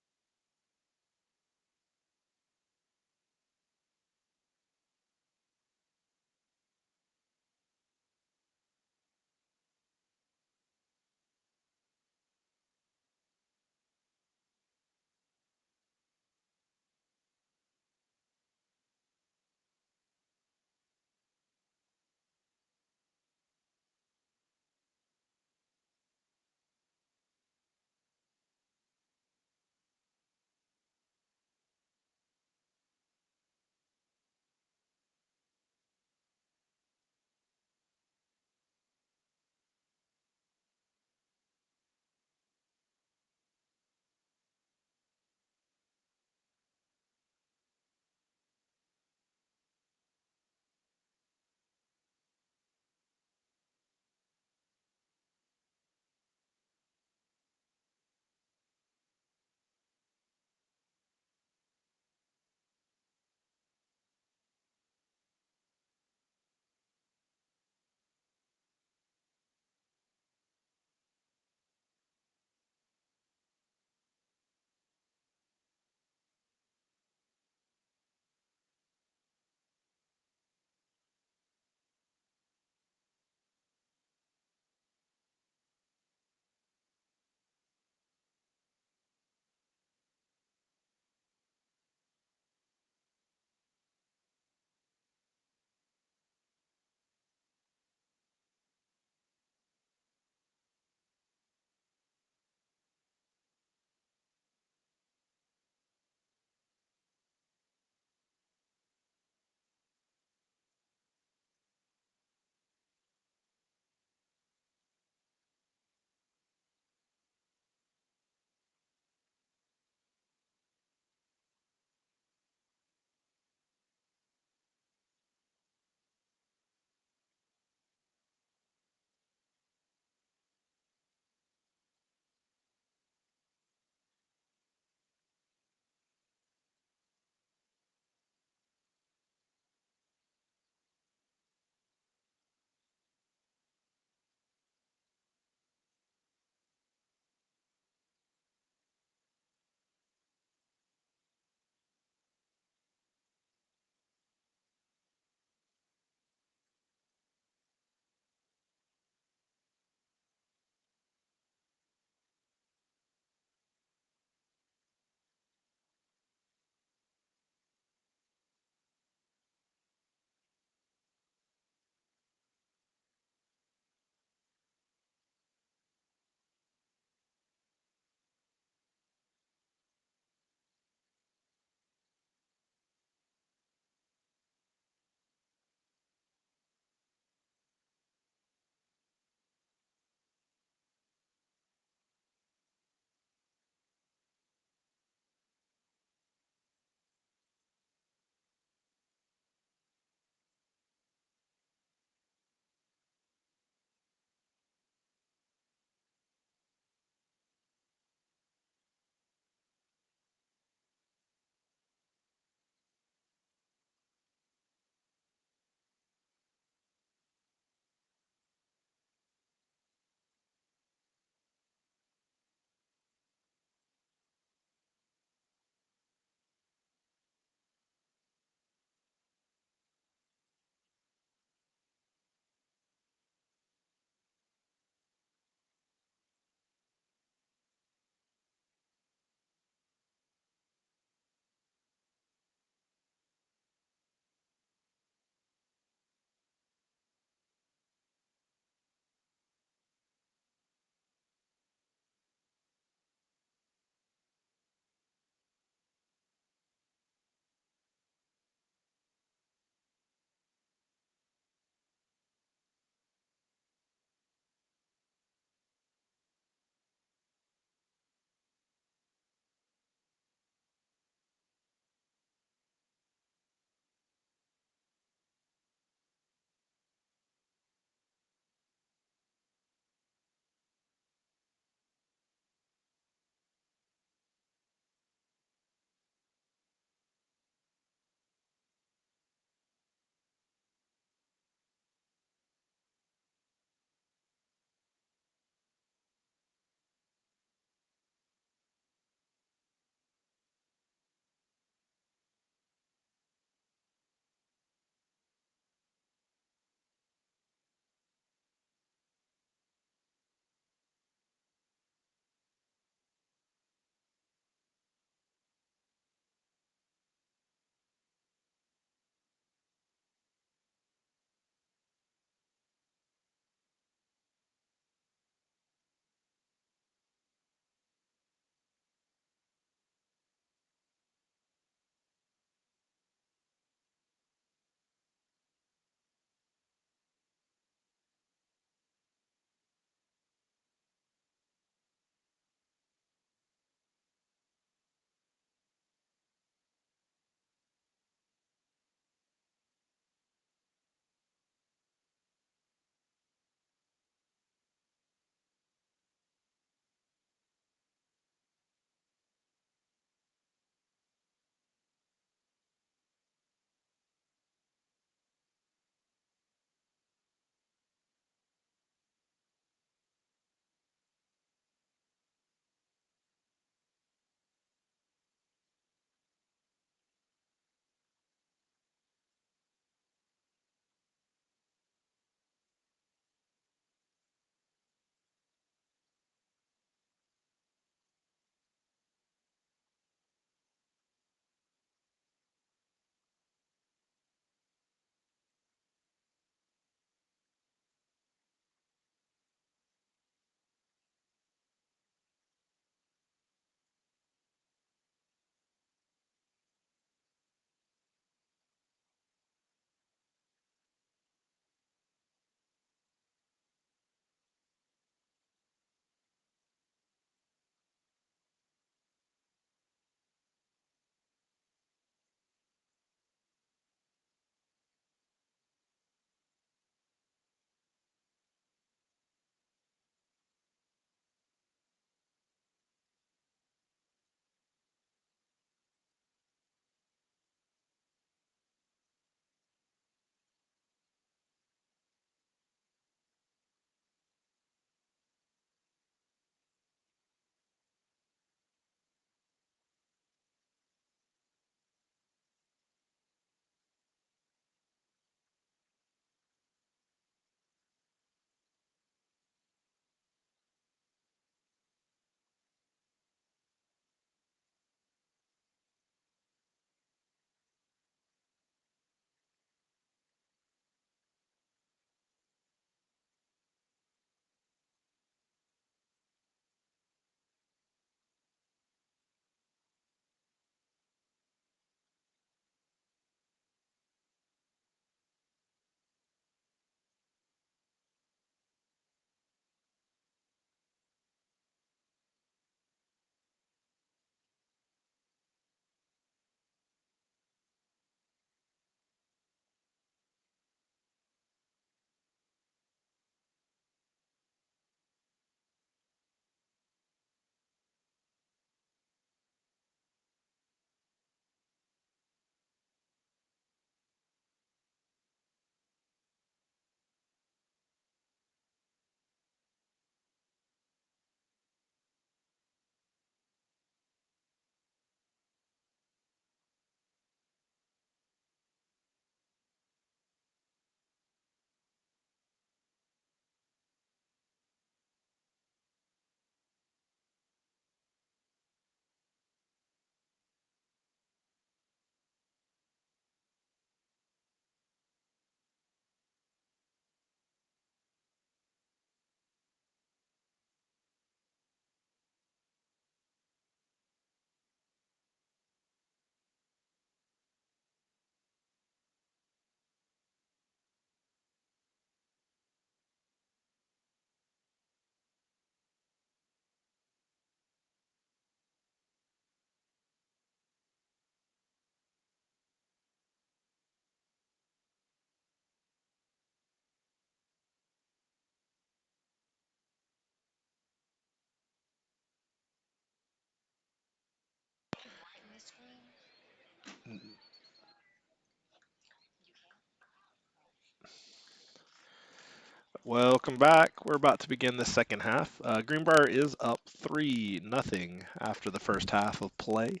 Welcome back. We're about to begin the second half. Greenbrier is up 3-0 after the first half of play.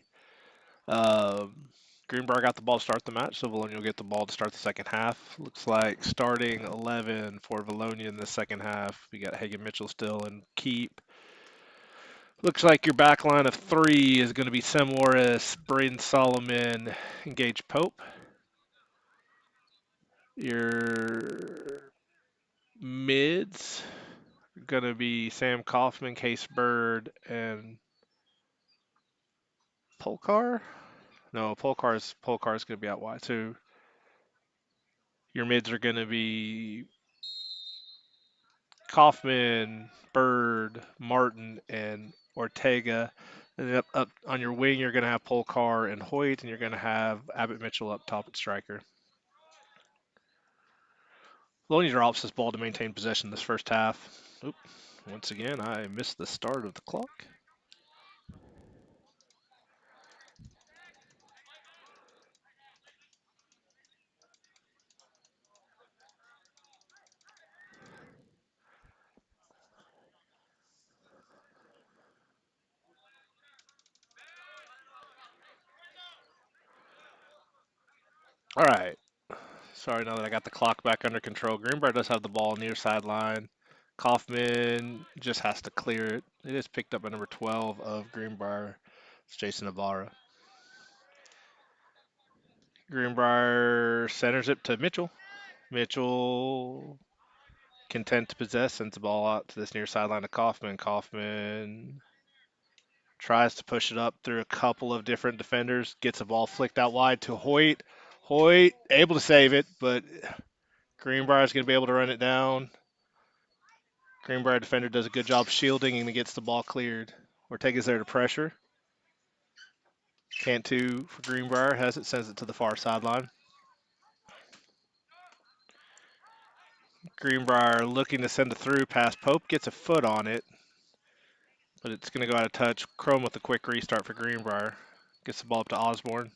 Um, Greenbrier got the ball to start the match, so Vilonia will get the ball to start the second half. Looks like starting 11 for Vilonia in the second half. We got Hagen Mitchell still in keep. Looks like your back line of three is going to be Sam Morris, Braden Solomon, and Gage Pope. Your mids are going to be Sam Kaufman, Case Bird, and Polkar. No, Polkar's going to be out wide. So your mids are going to be Kaufman, Bird, Martin, and Ortega. And then up on your wing, you're going to have Polkar and Hoyt, and you're going to have Abbott Mitchell up top at striker. Bologna drops this ball to maintain possession this first half. Oop, once again, I missed the start of the clock. All right. Sorry, now that I got the clock back under control. Greenbrier does have the ball near sideline. Kaufman just has to clear it. It is picked up by number 12 of Greenbrier. It's Jason Navarra. Greenbrier centers it to Mitchell. Mitchell, content to possess, sends the ball out to this near sideline to Kaufman. Kaufman tries to push it up through a couple of different defenders, gets the ball flicked out wide to Hoyt. Hoyt able to save it, but Greenbrier is going to be able to run it down. Greenbrier defender does a good job shielding and gets the ball cleared. Ortega's there to pressure. Cantu for Greenbrier has it, sends it to the far sideline. Greenbrier looking to send it through past Pope, gets a foot on it, but it's going to go out of touch. Chrome with a quick restart for Greenbrier. Gets the ball up to Osborne.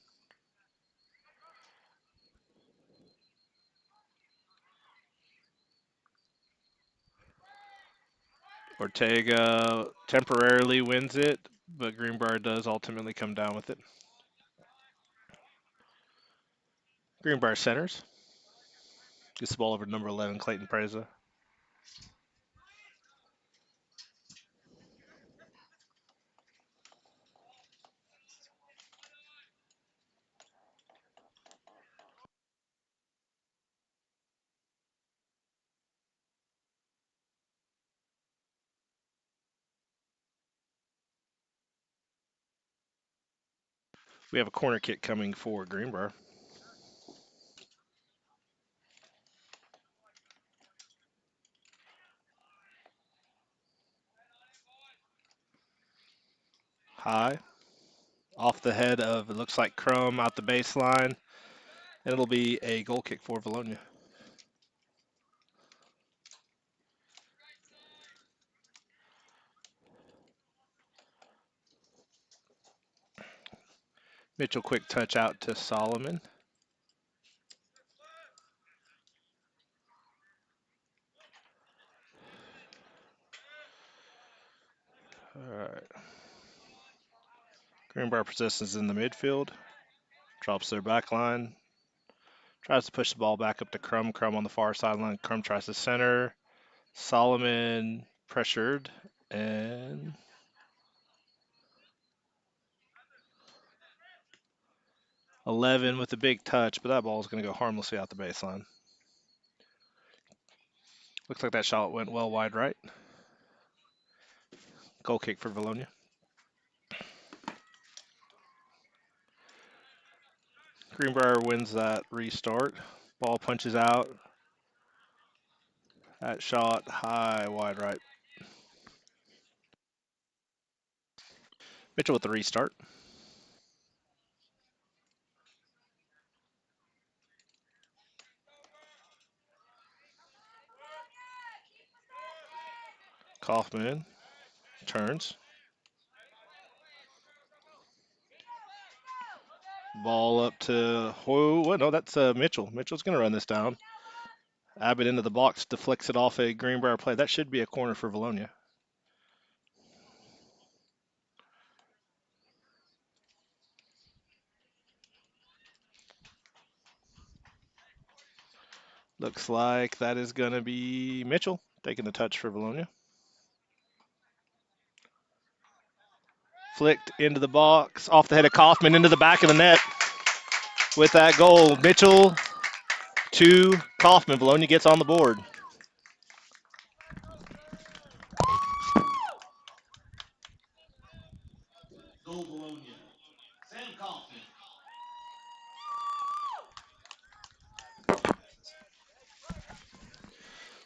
Ortega temporarily wins it, but Greenbrier does ultimately come down with it. Greenbrier centers. Gets the ball over to number 11, Clayton Preza. We have a corner kick coming for Greenbrier. High. Off the head of, it looks like Crum out the baseline. And it'll be a goal kick for Vilonia. Mitchell quick touch out to Solomon. All right. Greenbrier possesses in the midfield. Drops their back line. Tries to push the ball back up to Crum. Crum on the far sideline. Crum tries to center. Solomon pressured. And 11 with a big touch, but that ball is going to go harmlessly out the baseline. Looks like that shot went well wide right. Goal kick for Vilonia. Greenbrier wins that restart. Ball punches out. That shot high wide right. Mitchell with the restart. Kaufman turns. Ball up to, oh, no, that's Mitchell. Mitchell's going to run this down. Abbott into the box, deflects it off a Greenbrier play. That should be a corner for Vilonia. Looks like that is going to be Mitchell taking the touch for Vilonia. Flicked into the box, off the head of Kaufman, into the back of the net with that goal. Mitchell to Kaufman. Vilonia gets on the board.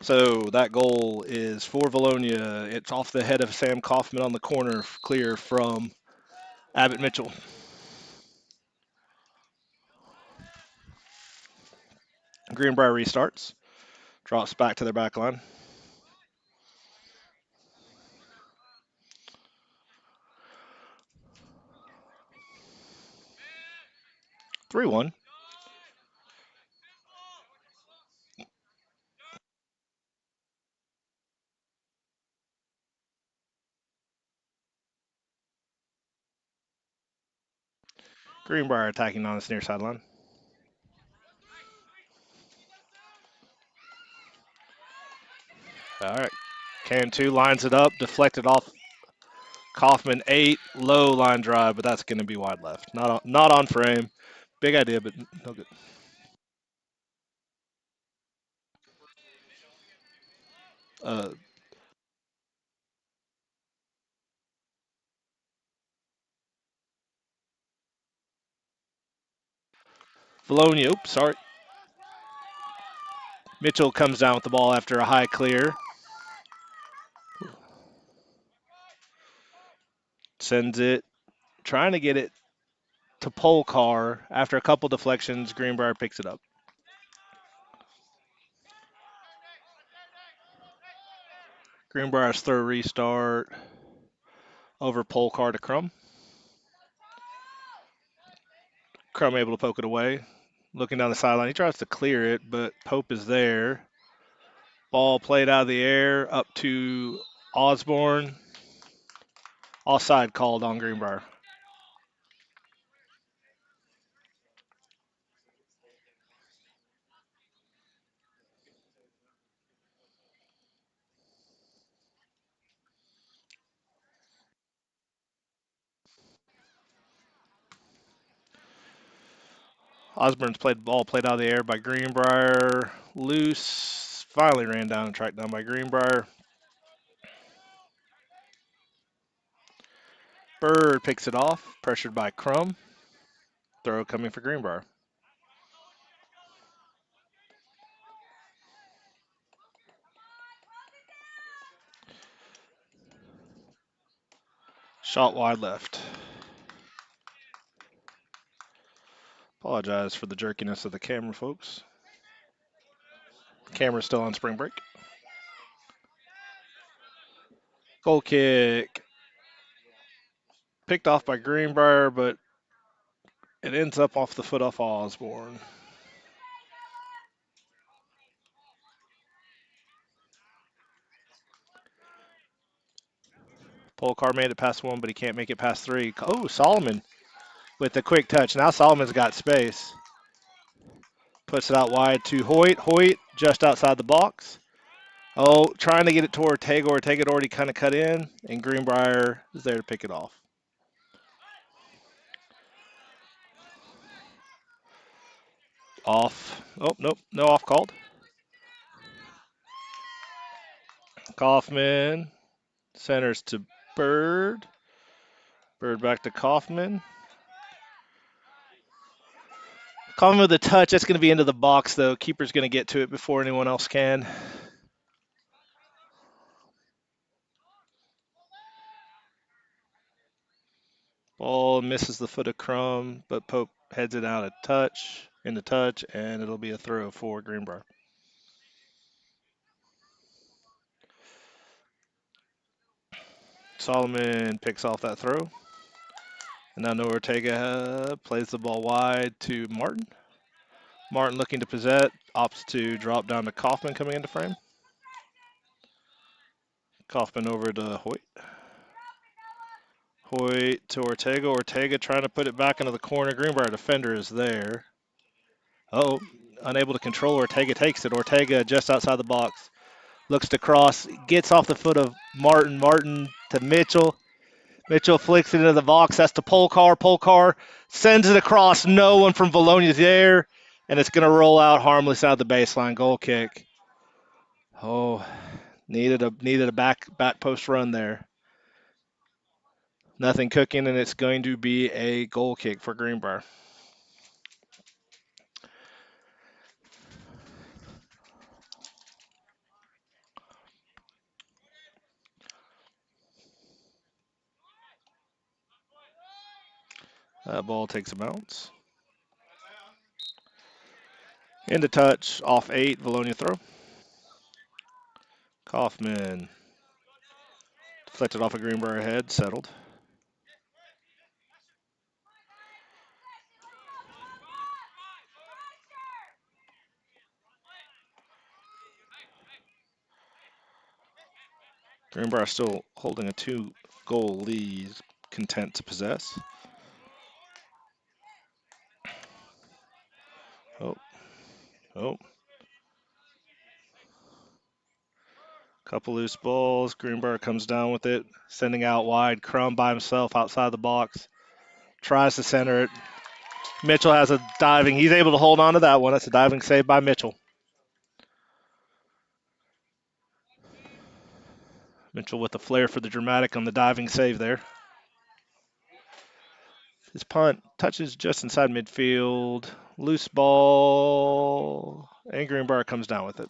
So that goal is for Vilonia. It's off the head of Sam Kaufman on the corner, clear from Abbott Mitchell. Greenbrier restarts, drops back to their back line. Three one. Greenbrier attacking on this near sideline. All right. Cantu lines it up, deflected off Kaufman. 8, low line drive, but that's going to be wide left. Not on frame. Big idea, but no good. Uh, Vilonia, oops, sorry. Mitchell comes down with the ball after a high clear. Sends it, trying to get it to Polkar. After a couple deflections, Greenbrier picks it up. Greenbrier's throw restart over Polkar to Crum. Crum able to poke it away. Looking down the sideline, he tries to clear it, but Pope is there. Ball played out of the air up to Osborne. Offside called on Greenbrier. Osborne's ball played out of the air by Greenbrier. Loose. Finally ran down and tracked down by Greenbrier. Bird picks it off, pressured by Crum. Throw coming for Greenbrier. Shot wide left. Apologize for the jerkiness of the camera, folks. Camera's still on spring break. Goal kick. Picked off by Greenbrier, but it ends up off the foot off Osborne. Polkar made it past 1, but he can't make it past 3. Oh, Solomon with the quick touch. Now Solomon's got space. Puts it out wide to Hoyt. Hoyt just outside the box. Oh, trying to get it to Ortega. Ortega had already kind of cut in, and Greenbrier is there to pick it off. Off. Oh, nope. No off called. Kaufman centers to Bird. Bird back to Kaufman. Kaufman with a touch. That's going to be into the box, though. Keeper's going to get to it before anyone else can. Ball misses the foot of Crum, but Pope heads it out into touch, and it'll be a throw for Greenbrier. Solomon picks off that throw. And now Noah Ortega plays the ball wide to Martin. Martin looking to possess, opts to drop down to Kaufman coming into frame. Kaufman over to Hoyt. Hoyt to Ortega. Ortega trying to put it back into the corner. Greenbrier defender is there. Oh, unable to control. Ortega takes it. Ortega just outside the box. Looks to cross. Gets off the foot of Martin. Martin to Mitchell. Mitchell flicks it into the box. That's to Polkar. Polkar sends it across. No one from Vilonia's there. And it's going to roll out harmless out of the baseline. Goal kick. Oh, needed a back post run there. Nothing cooking, and it's going to be a goal kick for Greenbrier. That ball takes a bounce. Into touch, off 8, Vilonia throw. Kaufman deflected off a Greenbrier head, settled. Greenbrier still holding a 2-goal lead, content to possess. Oh. Couple loose balls. Greenbrier comes down with it, sending out wide. Crum by himself outside the box. Tries to center it. Mitchell has a diving. He's able to hold on to that one. That's a diving save by Mitchell. Mitchell with the flair for the dramatic on the diving save there. His punt touches just inside midfield. Loose ball. And Greenbrier comes down with it.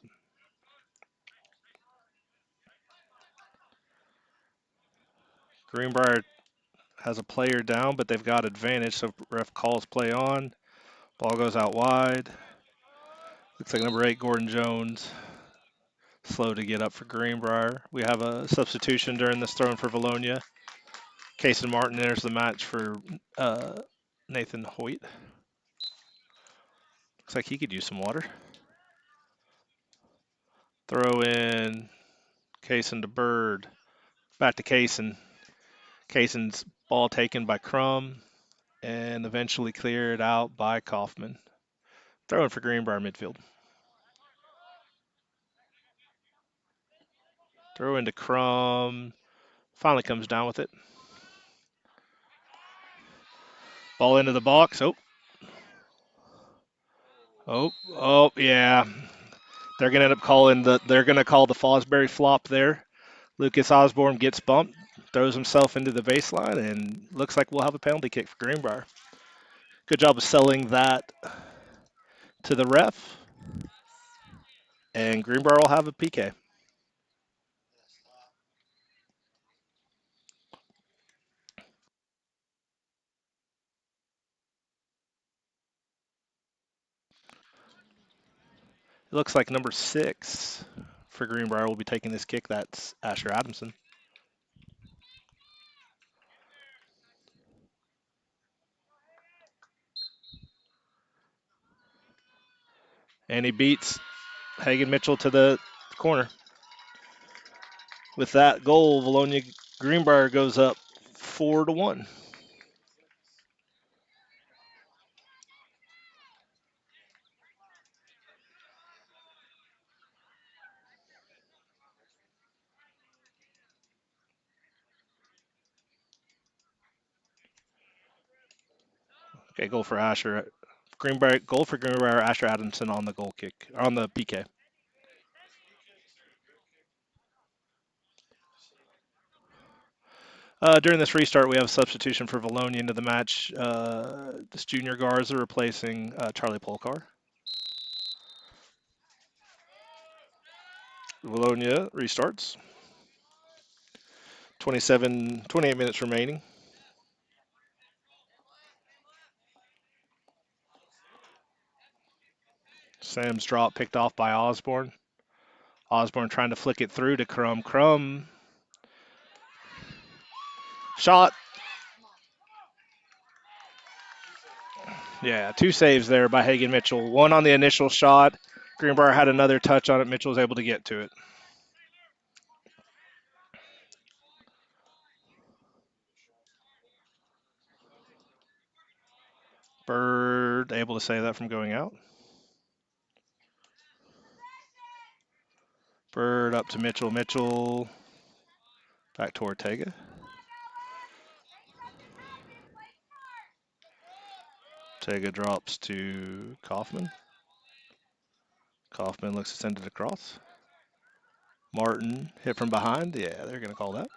Greenbrier has a player down, but they've got advantage, so ref calls play on. Ball goes out wide. Looks like number 8, Gordon Jones, slow to get up for Greenbrier. We have a substitution during this throw-in for Vilonia. Cason Martin enters the match for Nathan Hoyt. Looks like he could use some water. Throw in Cason to Bird. Back to Cason. Cason's ball taken by Crum and eventually cleared out by Kaufman. Throwing for Greenbrier midfield. Throw into Crum. Finally comes down with it. Ball into the box. Oh, yeah. They're gonna end up calling they're gonna call the Fosbury flop there. Lucas Osborne gets bumped, throws himself into the baseline, and looks like we'll have a penalty kick for Greenbrier. Good job of selling that to the ref. And Greenbrier will have a PK. It looks like number 6 for Greenbrier will be taking this kick. That's Asher Adamson. And he beats Hagen Mitchell to the corner. With that goal, Vilonia Greenbrier goes up 4-1. Okay, goal for Asher. Goal for Greenbrier. Asher Adamson on the goal kick, on the PK. During this restart, we have a substitution for Vilonia into the match. This Junior Garza replacing Charlie Polkar. Vilonia restarts. 28 minutes remaining. Sam's drop picked off by Osborne. Osborne trying to flick it through to Crum. Crum. Shot. Yeah, 2 saves there by Hagen Mitchell. One on the initial shot. Greenbrier had another touch on it. Mitchell was able to get to it. Bird able to save that from going out. Bird up to Mitchell. Mitchell back to Ortega. Ortega drops to Kaufman. Kaufman looks to send it across. Martin hit from behind. Yeah, they're going to call that.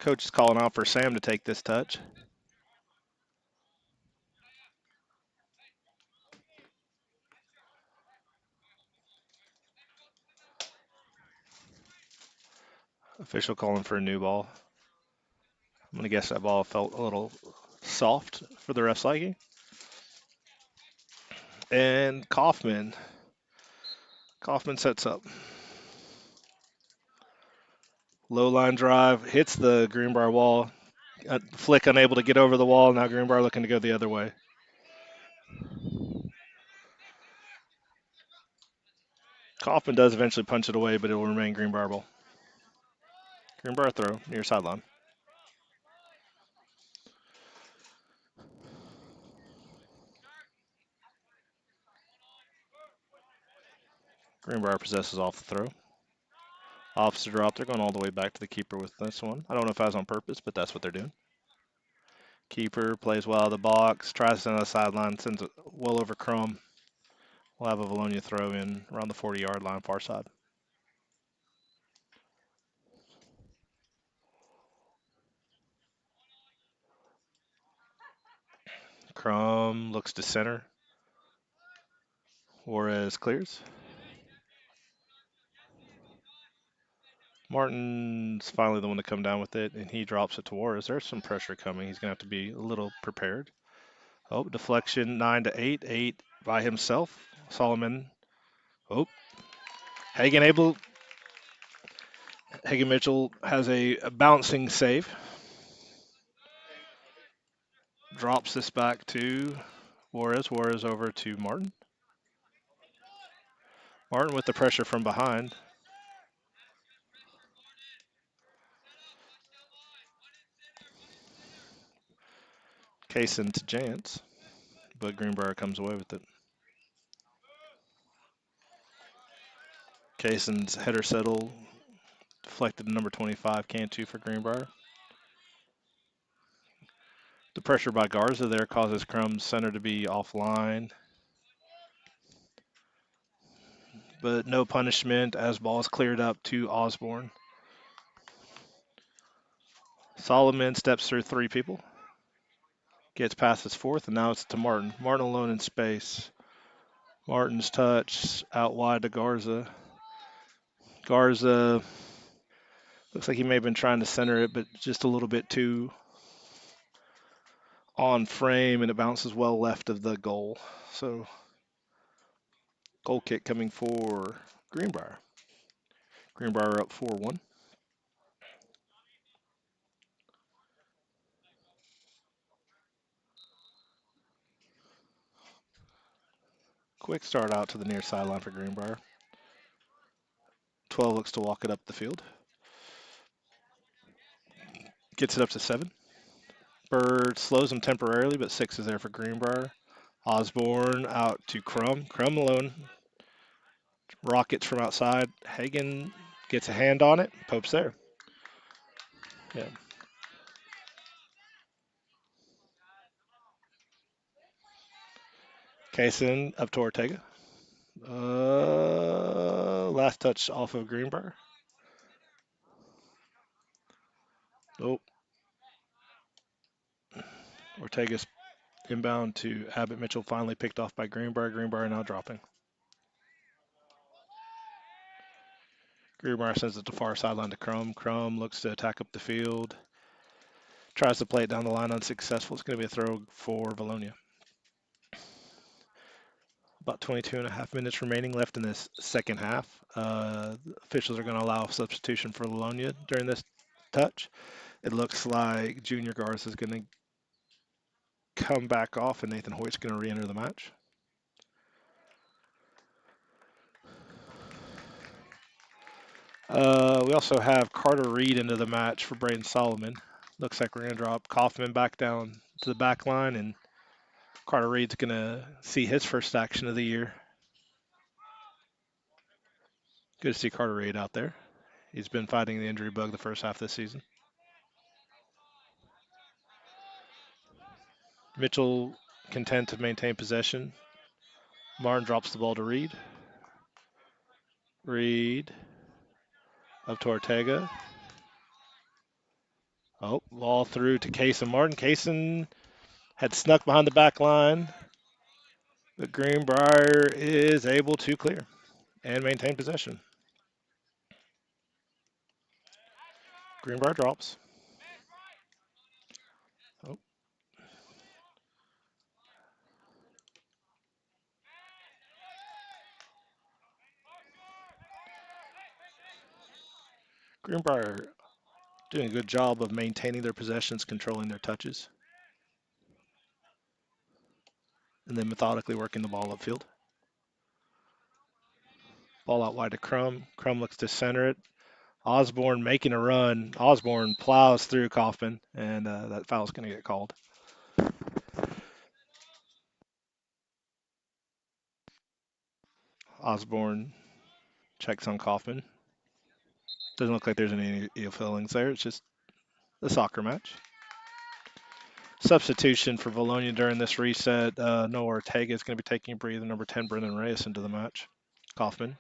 Coach is calling out for Sam to take this touch. Official calling for a new ball. I'm going to guess that ball felt a little soft for the ref's liking. And Kaufman sets up. Low line drive, hits the Greenbrier wall. Flick unable to get over the wall. Now Greenbrier looking to go the other way. Kaufman does eventually punch it away, but it will remain Greenbrier ball. Greenbrier throw near sideline. Greenbrier possesses off the throw. Officer drop. They're going all the way back to the keeper with this one. I don't know if that was on purpose, but that's what they're doing. Keeper plays well out of the box. Tries to send on the sideline. Sends it well over Crum. We'll have a Vilonia throw in around the 40-yard line, far side. Crum looks to center. Juarez clears. Martin's finally the one to come down with it, and he drops it to Juarez. There's some pressure coming. He's going to have to be a little prepared. Oh, deflection 9-8. 8 by himself. Solomon. Oh, Hagen Mitchell has a bouncing save. Drops this back to Juarez. Juarez over to Martin. Martin with the pressure from behind. Kaysen to Jance, but Greenbrier comes away with it. Kaysen's header settle deflected to number 25, Cantu for Greenbrier. The pressure by Garza there causes Crum's center to be offline. But no punishment as ball is cleared up to Osborne. Solomon steps through 3 people. Gets past his fourth, and now it's to Martin. Martin alone in space. Martin's touch out wide to Garza. Garza looks like he may have been trying to center it, but just a little bit too on frame, and it bounces well left of the goal. So, goal kick coming for Greenbrier. Greenbrier up 4-1. Quick start out to the near sideline for Greenbrier. 12 looks to walk it up the field. Gets it up to 7. Bird slows him temporarily, but 6 is there for Greenbrier. Osborne out to Crum. Crum alone. Rockets from outside. Hagen gets a hand on it. Pope's there. Yeah. Kaysen up to Ortega. Last touch off of Greenbrier. Oh. Ortega's inbound to Abbott. Mitchell finally picked off by Greenbrier. Greenbrier now dropping. Greenbrier sends it to far sideline to Crum. Crum looks to attack up the field. Tries to play it down the line unsuccessful. It's going to be a throw for Vilonia. About 22 and a half minutes remaining left in this second half. Officials are going to allow substitution for Vilonia during this touch. It looks like Junior Garza is going to come back off, and Nathan Hoyt's going to re-enter the match. We also have Carter Reed into the match for Braden Solomon. Looks like we're going to drop Kaufman back down to the back line, and Carter Reed's going to see his first action of the year. Good to see Carter Reed out there. He's been fighting the injury bug the first half of this season. Mitchell content to maintain possession. Martin drops the ball to Reed. Reed up to Ortega. Oh, ball through to Kaysen Martin. Kaysen had snuck behind the back line, but Greenbrier is able to clear and maintain possession. Greenbrier drops. Oh. Greenbrier doing a good job of maintaining their possessions, controlling their touches, and then methodically working the ball upfield. Ball out wide to Crum. Crum looks to center it. Osborne making a run. Osborne plows through Kaufman, and that foul's going to get called. Osborne checks on Kaufman. Doesn't look like there's any ill feelings there. It's just a soccer match. Substitution for Vilonia during this reset. Noah Ortega is going to be taking a breather. Number 10, Brendan Reyes into the match. Kaufman.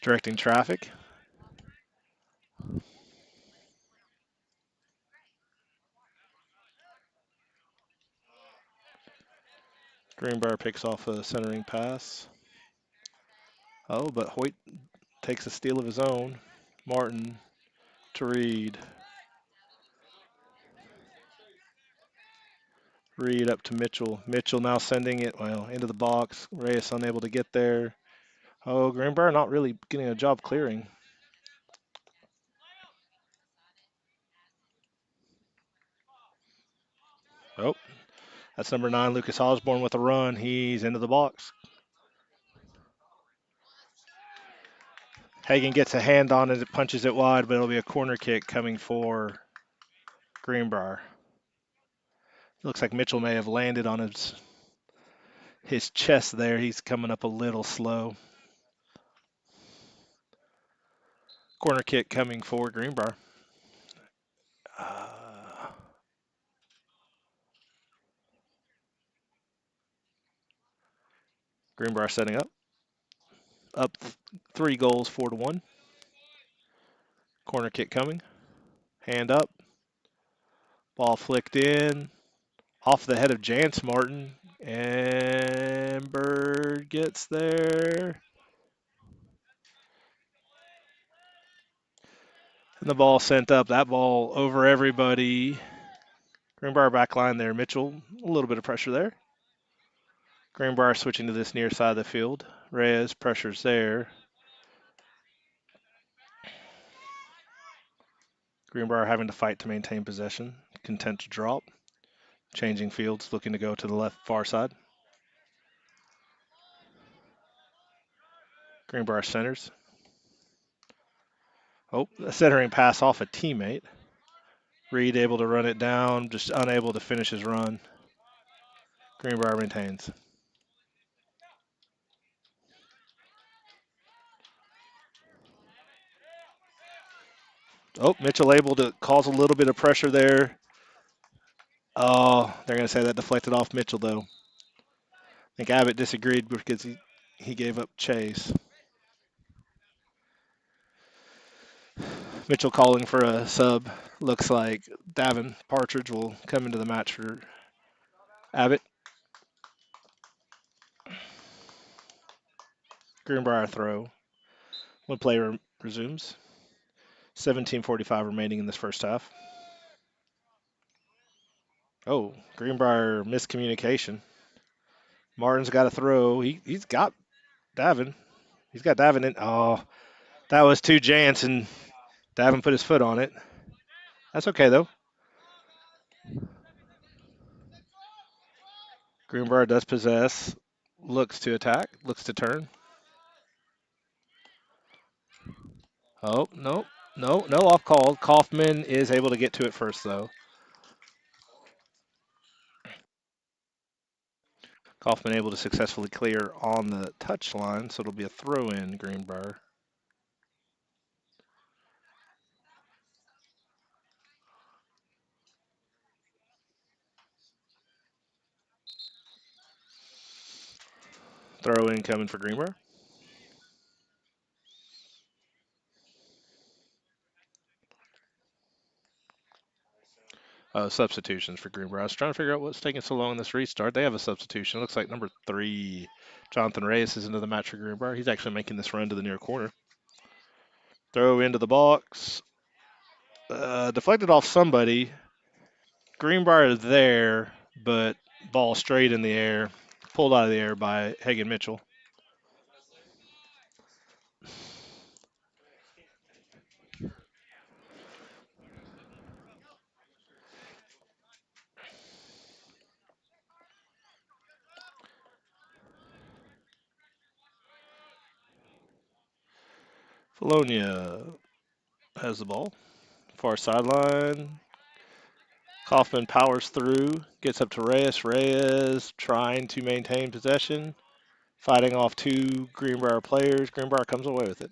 Directing traffic. Greenbrier picks off a centering pass. Oh, but Hoyt takes a steal of his own. Martin to Reed. Reed up to Mitchell. Mitchell now sending it, into the box. Reyes unable to get there. Oh, Greenbrier not really getting a job clearing. Oh, that's number 9, Lucas Osborne with a run. He's into the box. Hagan gets a hand on it, punches it wide, but it'll be a corner kick coming for Greenbrier. Looks like Mitchell may have landed on his chest there. He's coming up a little slow. Corner kick coming for Greenbrier. Greenbrier setting up. Up 3 goals, 4-1. Corner kick coming. Hand up. Ball flicked in. Off the head of Jance Martin. And Bird gets there. And the ball sent up. That ball over everybody. Greenbrier back line there. Mitchell, a little bit of pressure there. Greenbrier switching to this near side of the field. Reyes, pressure's there. Greenbrier having to fight to maintain possession. Content to drop. Changing fields, looking to go to the left far side. Greenbrier centers. Oh, a centering pass off a teammate. Reed able to run it down, just unable to finish his run. Greenbrier maintains. Oh, Mitchell able to cause a little bit of pressure there. Oh, they're going to say that deflected off Mitchell, though. I think Abbott disagreed because he gave up chase. Mitchell calling for a sub. Looks like Davin Partridge will come into the match for Abbott. Greenbrier throw. When play resumes. 17:45 remaining in this first half. Oh, Greenbrier miscommunication. Martin's got a throw. He's got Davin. He's got Davin in. Oh, that was too Jansen. Davin put his foot on it. That's okay though. Greenbrier does possess. Looks to attack. Looks to turn. Oh, no. No, no off call. Kaufman is able to get to it first, though. Kaufman able to successfully clear on the touch line, so it'll be a throw in, Greenbrier. Throw in coming for Greenbrier. Substitutions for Greenbrier. I was trying to figure out what's taking so long in this restart. They have a substitution. It looks like number 3, Jonathan Reyes, is into the match for Greenbrier. He's actually making this run to the near corner. Throw into the box. Deflected off somebody. Greenbrier is there, but ball straight in the air. Pulled out of the air by Hagan Mitchell. Vilonia has the ball. Far sideline. Kaufman powers through, gets up to Reyes. Reyes trying to maintain possession, fighting off 2 Greenbrier players. Greenbrier comes away with it.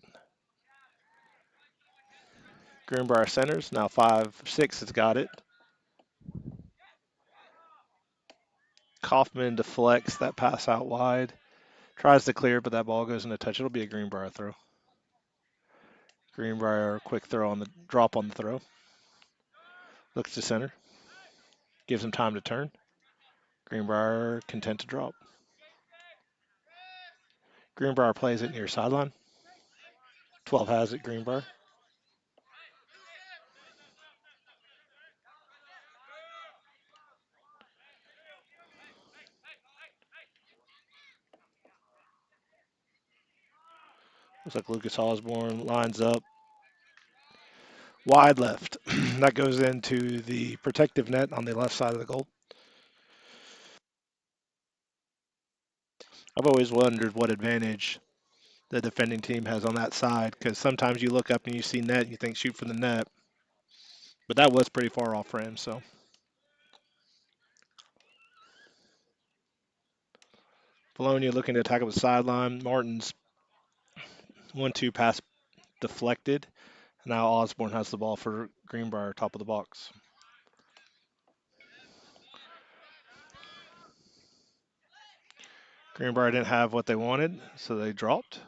Greenbrier centers, now 5-6 has got it. Kaufman deflects that pass out wide. Tries to clear, but that ball goes into touch. It'll be a Greenbrier throw. Greenbrier, quick throw on the drop on the throw. Looks to center. Gives him time to turn. Greenbrier content to drop. Greenbrier plays it near sideline. 12 has it, Greenbrier. Looks like Lucas Osborne lines up wide left. That goes into the protective net on the left side of the goal. I've always wondered what advantage the defending team has on that side, because sometimes you look up and you see net and you think shoot from the net, but that was pretty far off frame. So Vilonia looking to attack up the sideline. Martin's 1-2 pass deflected. Now Osborne has the ball for Greenbrier, top of the box. Greenbrier didn't have what they wanted, so they dropped.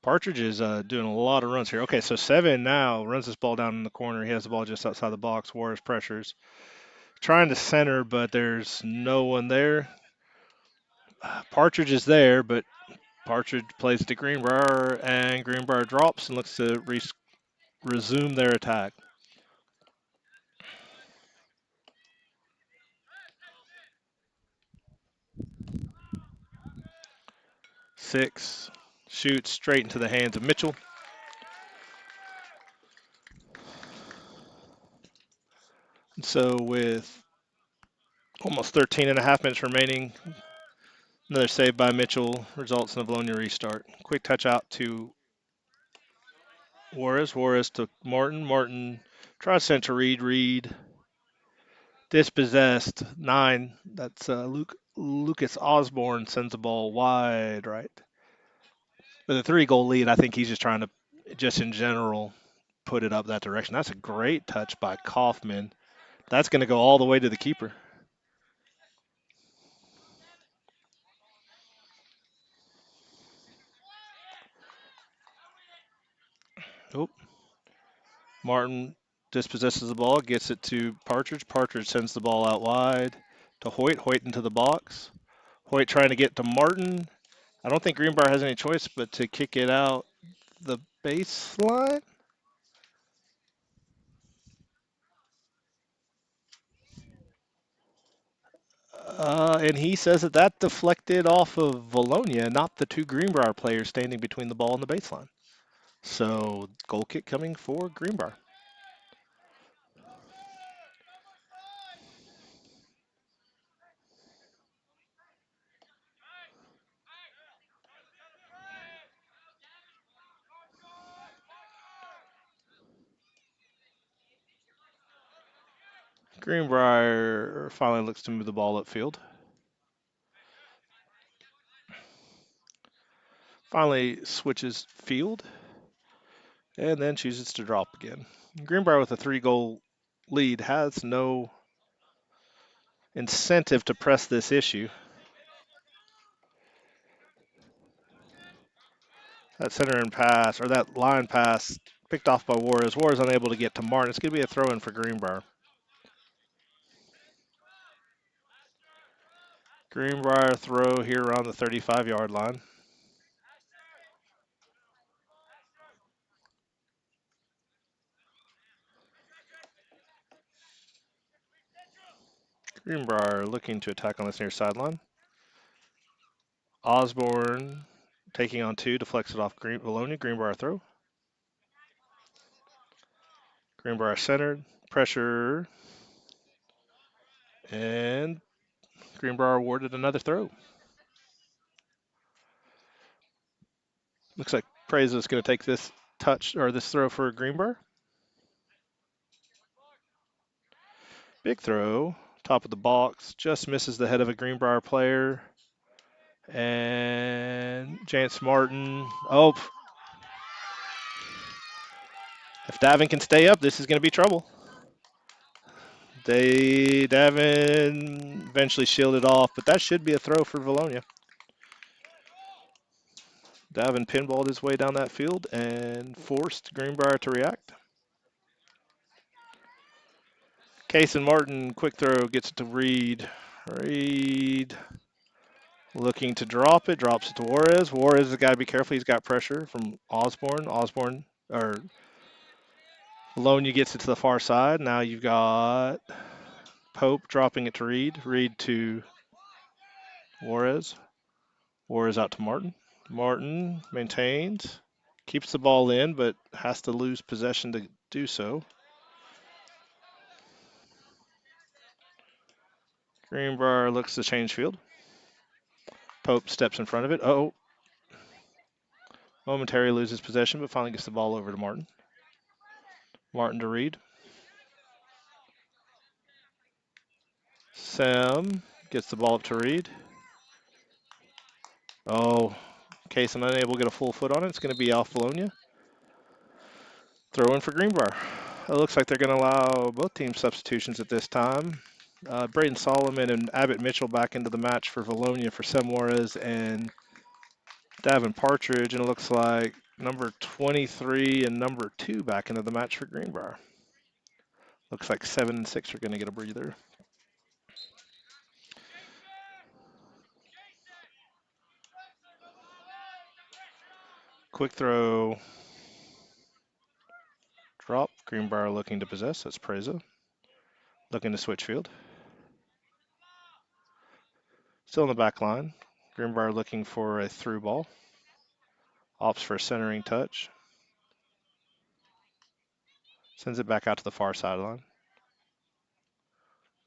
Partridge is doing a lot of runs here. Okay, so 7 now runs this ball down in the corner. He has the ball just outside the box. Juarez pressures. Trying to center, but there's no one there. Partridge is there, but Partridge plays to Greenbrier, and Greenbrier drops and looks to resume their attack. Six shoots straight into the hands of Mitchell. So with almost 13 and a half minutes remaining, another save by Mitchell results in a Vilonia restart. Quick touch out to Juarez. Juarez to Martin. Martin tries to send to Reed. Reed dispossessed. 9. That's Lucas Osborne sends the ball wide right. With a 3-goal lead, I think he's just trying to, just in general, put it up that direction. That's a great touch by Kaufman. That's going to go all the way to the keeper. Oh, Martin dispossesses the ball, gets it to Partridge. Partridge sends the ball out wide to Hoyt. Hoyt into the box. Hoyt trying to get to Martin. I don't think Greenbrier has any choice but to kick it out the baseline. And he says that that deflected off of Vilonia, not the two Greenbrier players standing between the ball and the baseline. So goal kick coming for Greenbrier. Greenbrier finally looks to move the ball upfield. Finally switches field and then chooses to drop again. Greenbrier with a 3-goal lead has no incentive to press this issue. That center and pass, or that line pass, picked off by Juarez. Juarez unable to get to Martin. It's going to be a throw in for Greenbrier. Greenbrier throw here around the 35-yard line. Greenbrier looking to attack on this near sideline. Osborne taking on two, deflects it off Vilonia. Greenbrier throw. Greenbrier centered, pressure, and Greenbrier awarded another throw. Looks like Preza is going to take this touch or this throw for Greenbrier. Big throw, top of the box, just misses the head of a Greenbrier player. And Jance Martin. Oh, if Davin can stay up, this is going to be trouble. Davin eventually shielded off, but that should be a throw for Vilonia. Davin pinballed his way down that field and forced Greenbrier to react. Case and Martin, quick throw, gets it to Reed. Reed looking to drop it, drops it to Juarez. Juarez has got to be careful. He's got pressure from Osborne. Vilonia gets it to the far side. Now you've got Pope dropping it to Reed. Reed to Juarez. Juarez out to Martin. Martin maintains, keeps the ball in, but has to lose possession to do so. Greenbrier looks to change field. Pope steps in front of it. Oh, momentarily loses possession, but finally gets the ball over to Martin. Martin to Reed. Sam gets the ball up to Reed. Oh, Kaysen unable to get a full foot on it. It's going to be off Vilonia. Throw in for Greenbrier. It looks like they're going to allow both teams substitutions at this time. Braden Solomon and Abbott Mitchell back into the match for Vilonia for Sam Juarez and Davin Partridge. And it looks like number 23 and number 2 back into the match for Greenbrier. Looks like 7 and 6 are going to get a breather. Quick throw. Drop. Greenbrier looking to possess. That's Preza. Looking to switch field. Still in the back line. Greenbrier looking for a through ball. Opts for a centering touch. Sends it back out to the far sideline.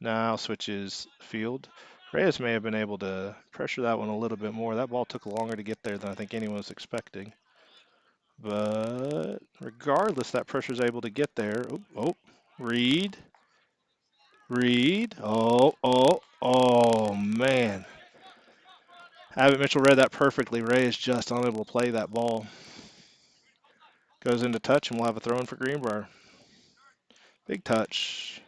Now switches field. Reyes may have been able to pressure that one a little bit more. That ball took longer to get there than I think anyone was expecting. But regardless, that pressure is able to get there. Reed. Oh, man. Abbott Mitchell read that perfectly. Reyes just unable to play that ball. Goes into touch, and we'll have a throw in for Greenbrier. Big touch.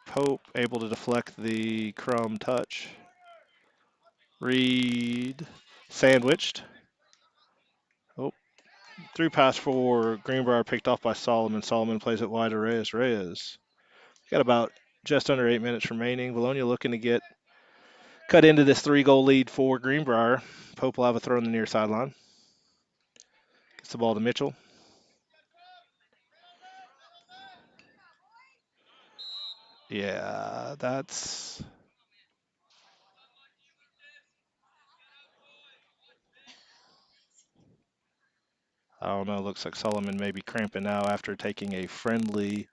Pope able to deflect the crumb touch. Reed sandwiched. Oh, through pass for Greenbrier picked off by Solomon. Solomon plays it wide to Reyes. Reyes. Got about just under 8 minutes remaining. Vilonia looking to get cut into this 3-goal lead for Greenbrier. Pope will have a throw on the near sideline. Gets the ball to Mitchell. Yeah, that's. I don't know. Looks like Solomon may be cramping now after taking a friendly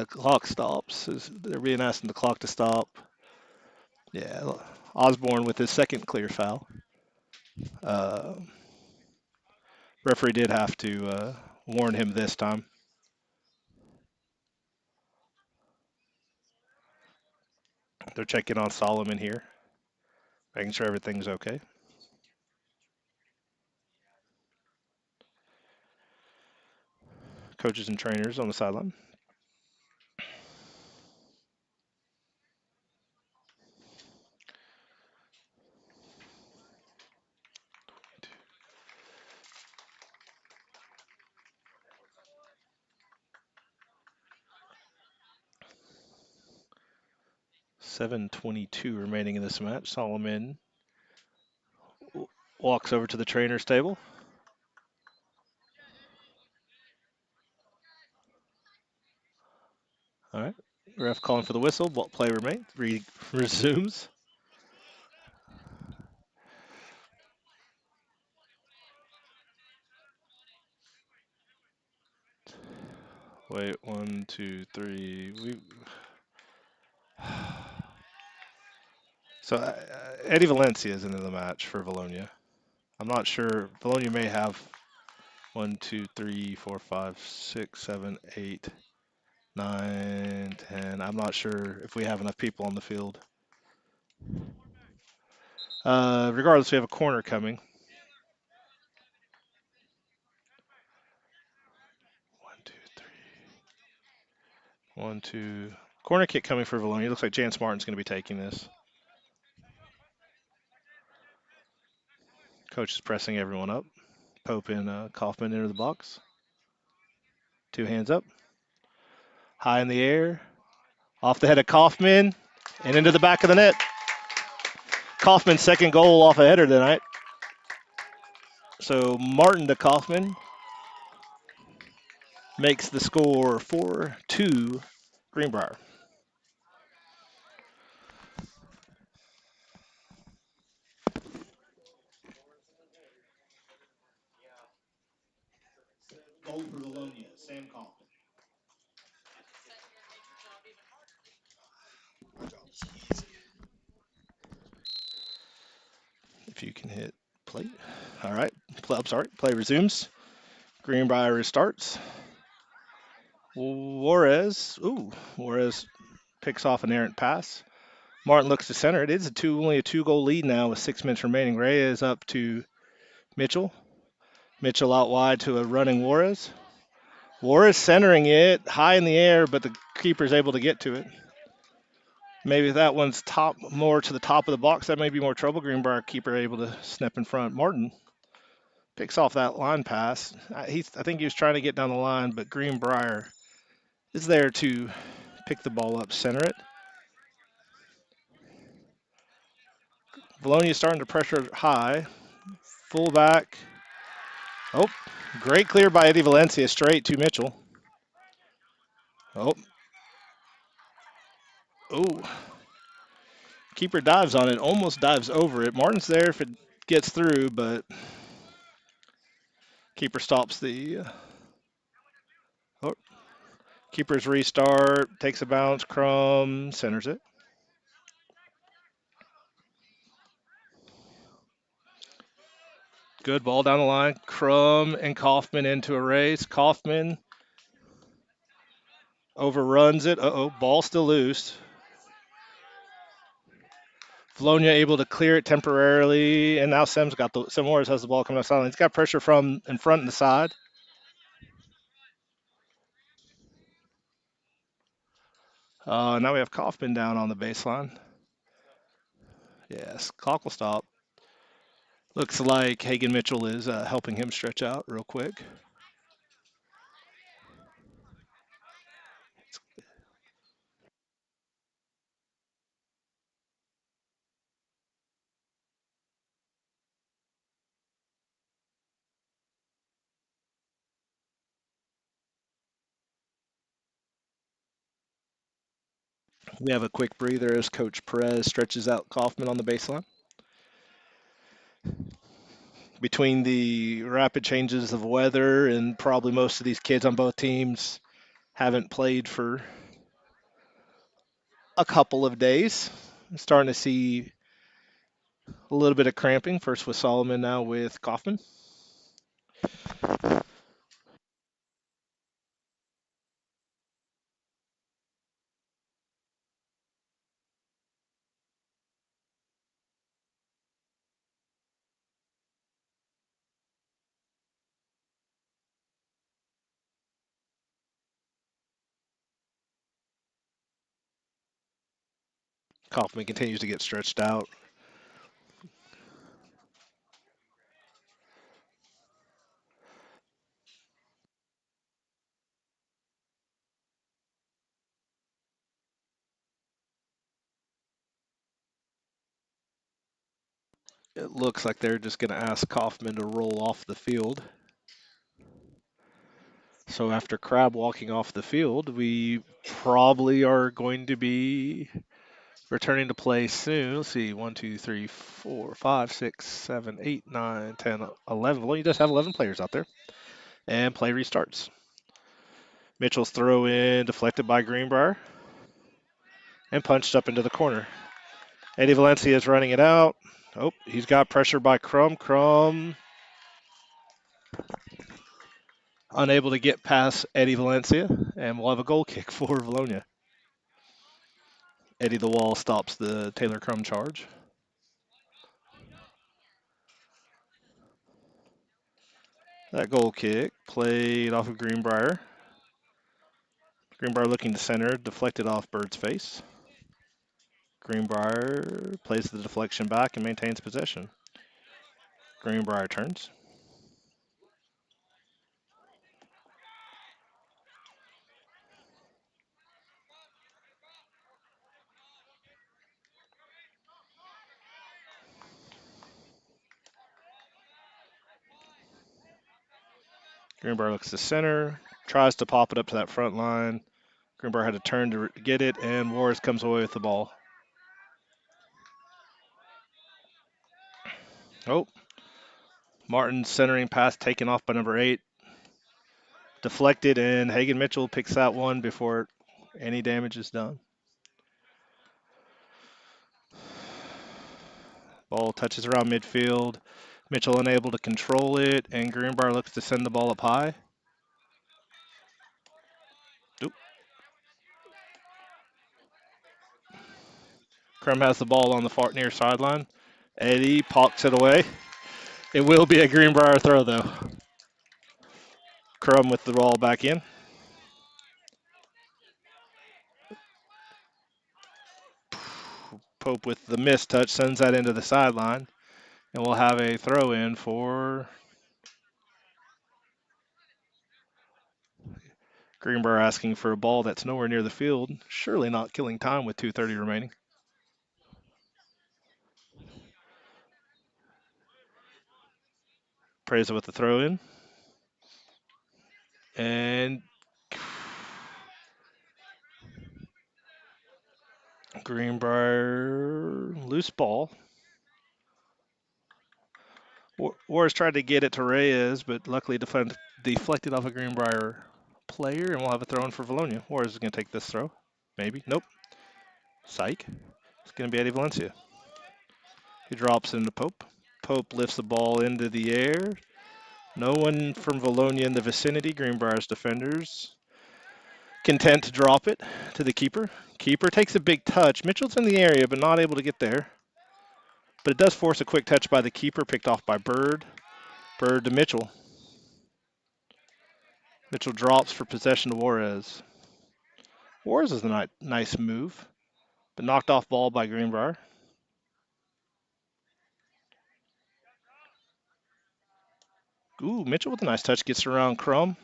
clock stops. They're being asked the clock to stop. Yeah, Osborne with his second clear foul. Uh, Referee did have to warn him this time. They're checking on Solomon here, making sure everything's okay. Coaches and trainers on the sideline. .7:22 remaining in this match. Solomon walks over to the trainer's table. All right. Ref calling for the whistle. Play remains. Resumes. Wait, one, two, three. So Eddie Valencia is in the match for Vilonia. I'm not sure. Vilonia may have one, two, three, four, five, six, seven, eight, nine, 10. I'm not sure if we have enough people on the field. Regardless, we have a corner coming. One, two, three. One, two. Corner kick coming for Vilonia. Looks like Jance Martin's going to be taking this. Coach is pressing everyone up. Pope and Kaufman enter the box. Two hands up. High in the air. Off the head of Kaufman and into the back of the net. Kaufman's second goal off a header tonight. So Martin to Kaufman makes the score 4-2 Greenbrier. Goal for Vilonia, Sam Kaufman. If you can hit play. All right. I'm sorry. Play resumes. Greenbrier restarts. Juarez picks off an errant pass. Martin looks to center. It is only a two-goal lead now with 6 minutes remaining. Reyes up to Mitchell. Mitchell out wide to a running Juarez. Juarez centering it high in the air, but the keeper's able to get to it. Maybe if that one's more to the top of the box, that may be more trouble. Greenbrier keeper able to snap in front. Martin picks off that line pass. I think he was trying to get down the line, but Greenbrier is there to pick the ball up, center it. Vilonia starting to pressure high. Fullback. Oh, great clear by Eddie Valencia, straight to Mitchell. Oh, oh. Keeper dives on it, almost dives over it. Martin's there if it gets through, but keeper stops the. Oh, keeper's restart, takes a bounce, Crum centers it. Good ball down the line. Crum and Kaufman into a race. Kaufman overruns it. Ball still loose. Vilonia able to clear it temporarily, and now Sam Morris has the ball coming out sideline. He's got pressure from in front and the side. Now we have Kaufman down on the baseline. Yes, clock will stop. Looks like Hagen Mitchell is helping him stretch out real quick. We have a quick breather as Coach Perez stretches out Kaufman on the baseline. Between the rapid changes of weather and probably most of these kids on both teams haven't played for a couple of days. I'm starting to see a little bit of cramping, first with Solomon, now with Kaufman. Kaufman continues to get stretched out. It looks like they're just going to ask Kaufman to roll off the field. So after Crab walking off the field, we probably are going to be returning to play soon. Let's see, 1, 2, 3, 4, 5, 6, 7, 8, 9, 10, 11. Well, you just have 11 players out there. And play restarts. Mitchell's throw in deflected by Greenbrier and punched up into the corner. Eddie Valencia is running it out. Oh, he's got pressure by Crum. Crum unable to get past Eddie Valencia, and we'll have a goal kick for Vilonia. Eddie the Wall stops the Taylor Crum charge. That goal kick played off of Greenbrier. Greenbrier looking to center, deflected off Bird's face. Greenbrier plays the deflection back and maintains possession. Greenbrier turns. Greenbrier looks to center, tries to pop it up to that front line. Greenbrier had to turn to get it, and Warris comes away with the ball. Oh, Martin centering pass taken off by number 8. Deflected, and Hagen Mitchell picks that one before any damage is done. Ball touches around midfield. Mitchell unable to control it, and Greenbrier looks to send the ball up high. Oop. Crum has the ball on the far near sideline. Eddie pokes it away. It will be a Greenbrier throw, though. Crum with the ball back in. Pope with the missed touch sends that into the sideline, and we'll have a throw in for Greenbrier, asking for a ball that's nowhere near the field. Surely not killing time with 2:30 remaining. Preza with the throw in. And Greenbrier, loose ball. Warris tried to get it to Reyes, but luckily deflected off a Greenbrier player, and we'll have a throw in for Vilonia. Warris is going to take this throw. Maybe. Nope. Psych. It's going to be Eddie Valencia. He drops into Pope. Pope lifts the ball into the air. No one from Vilonia in the vicinity. Greenbrier's defenders content to drop it to the keeper. Keeper takes a big touch. Mitchell's in the area, but not able to get there. But it does force a quick touch by the keeper, picked off by Bird. Bird to Mitchell. Mitchell drops for possession to Juarez. Juarez is a nice move, but knocked off ball by Greenbrier. Ooh, Mitchell with a nice touch gets around Crum.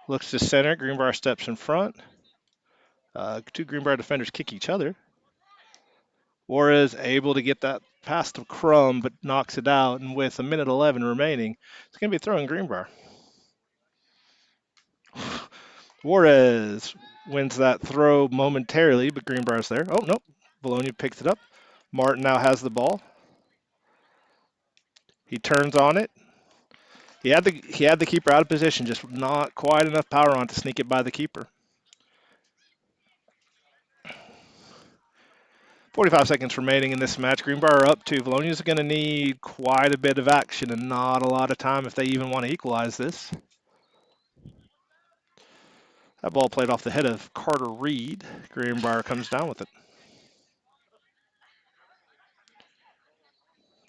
Looks to center. Greenbrier steps in front. Two Greenbrier defenders kick each other. Juarez able to get that past to Crum, but knocks it out. And with a minute 11 remaining, it's going to be throwing Greenbrier. Juarez wins that throw momentarily, but Greenbrier's there. Oh, no. Vilonia picks it up. Martin now has the ball. He turns on it. He had the keeper out of position, just not quite enough power on to sneak it by the keeper. 45 seconds remaining in this match. Greenbrier up 2. Vilonia's going to need quite a bit of action and not a lot of time if they even want to equalize this. That ball played off the head of Carter Reed. Greenbrier comes down with it.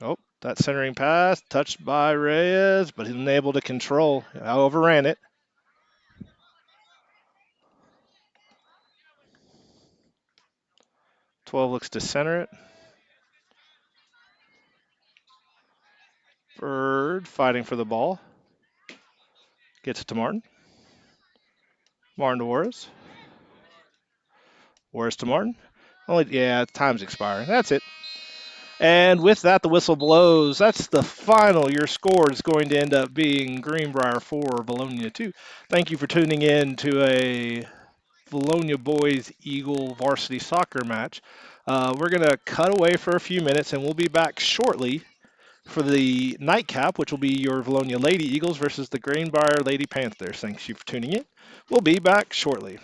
Oh, that centering pass touched by Reyes, but he's unable to control. I overran it. Twelve looks to center it. Bird fighting for the ball. Gets it to Martin. Martin to Juarez. Juarez to Martin. Time's expiring. That's it. And with that, the whistle blows. That's the final. Your score is going to end up being Greenbrier 4, Vilonia 2. Thank you for tuning in to a Vilonia Boys Eagle varsity soccer match. We're going to cut away for a few minutes, and we'll be back shortly for the nightcap, which will be your Vilonia Lady Eagles versus the Greenbrier Lady Panthers. Thanks you for tuning in. We'll be back shortly.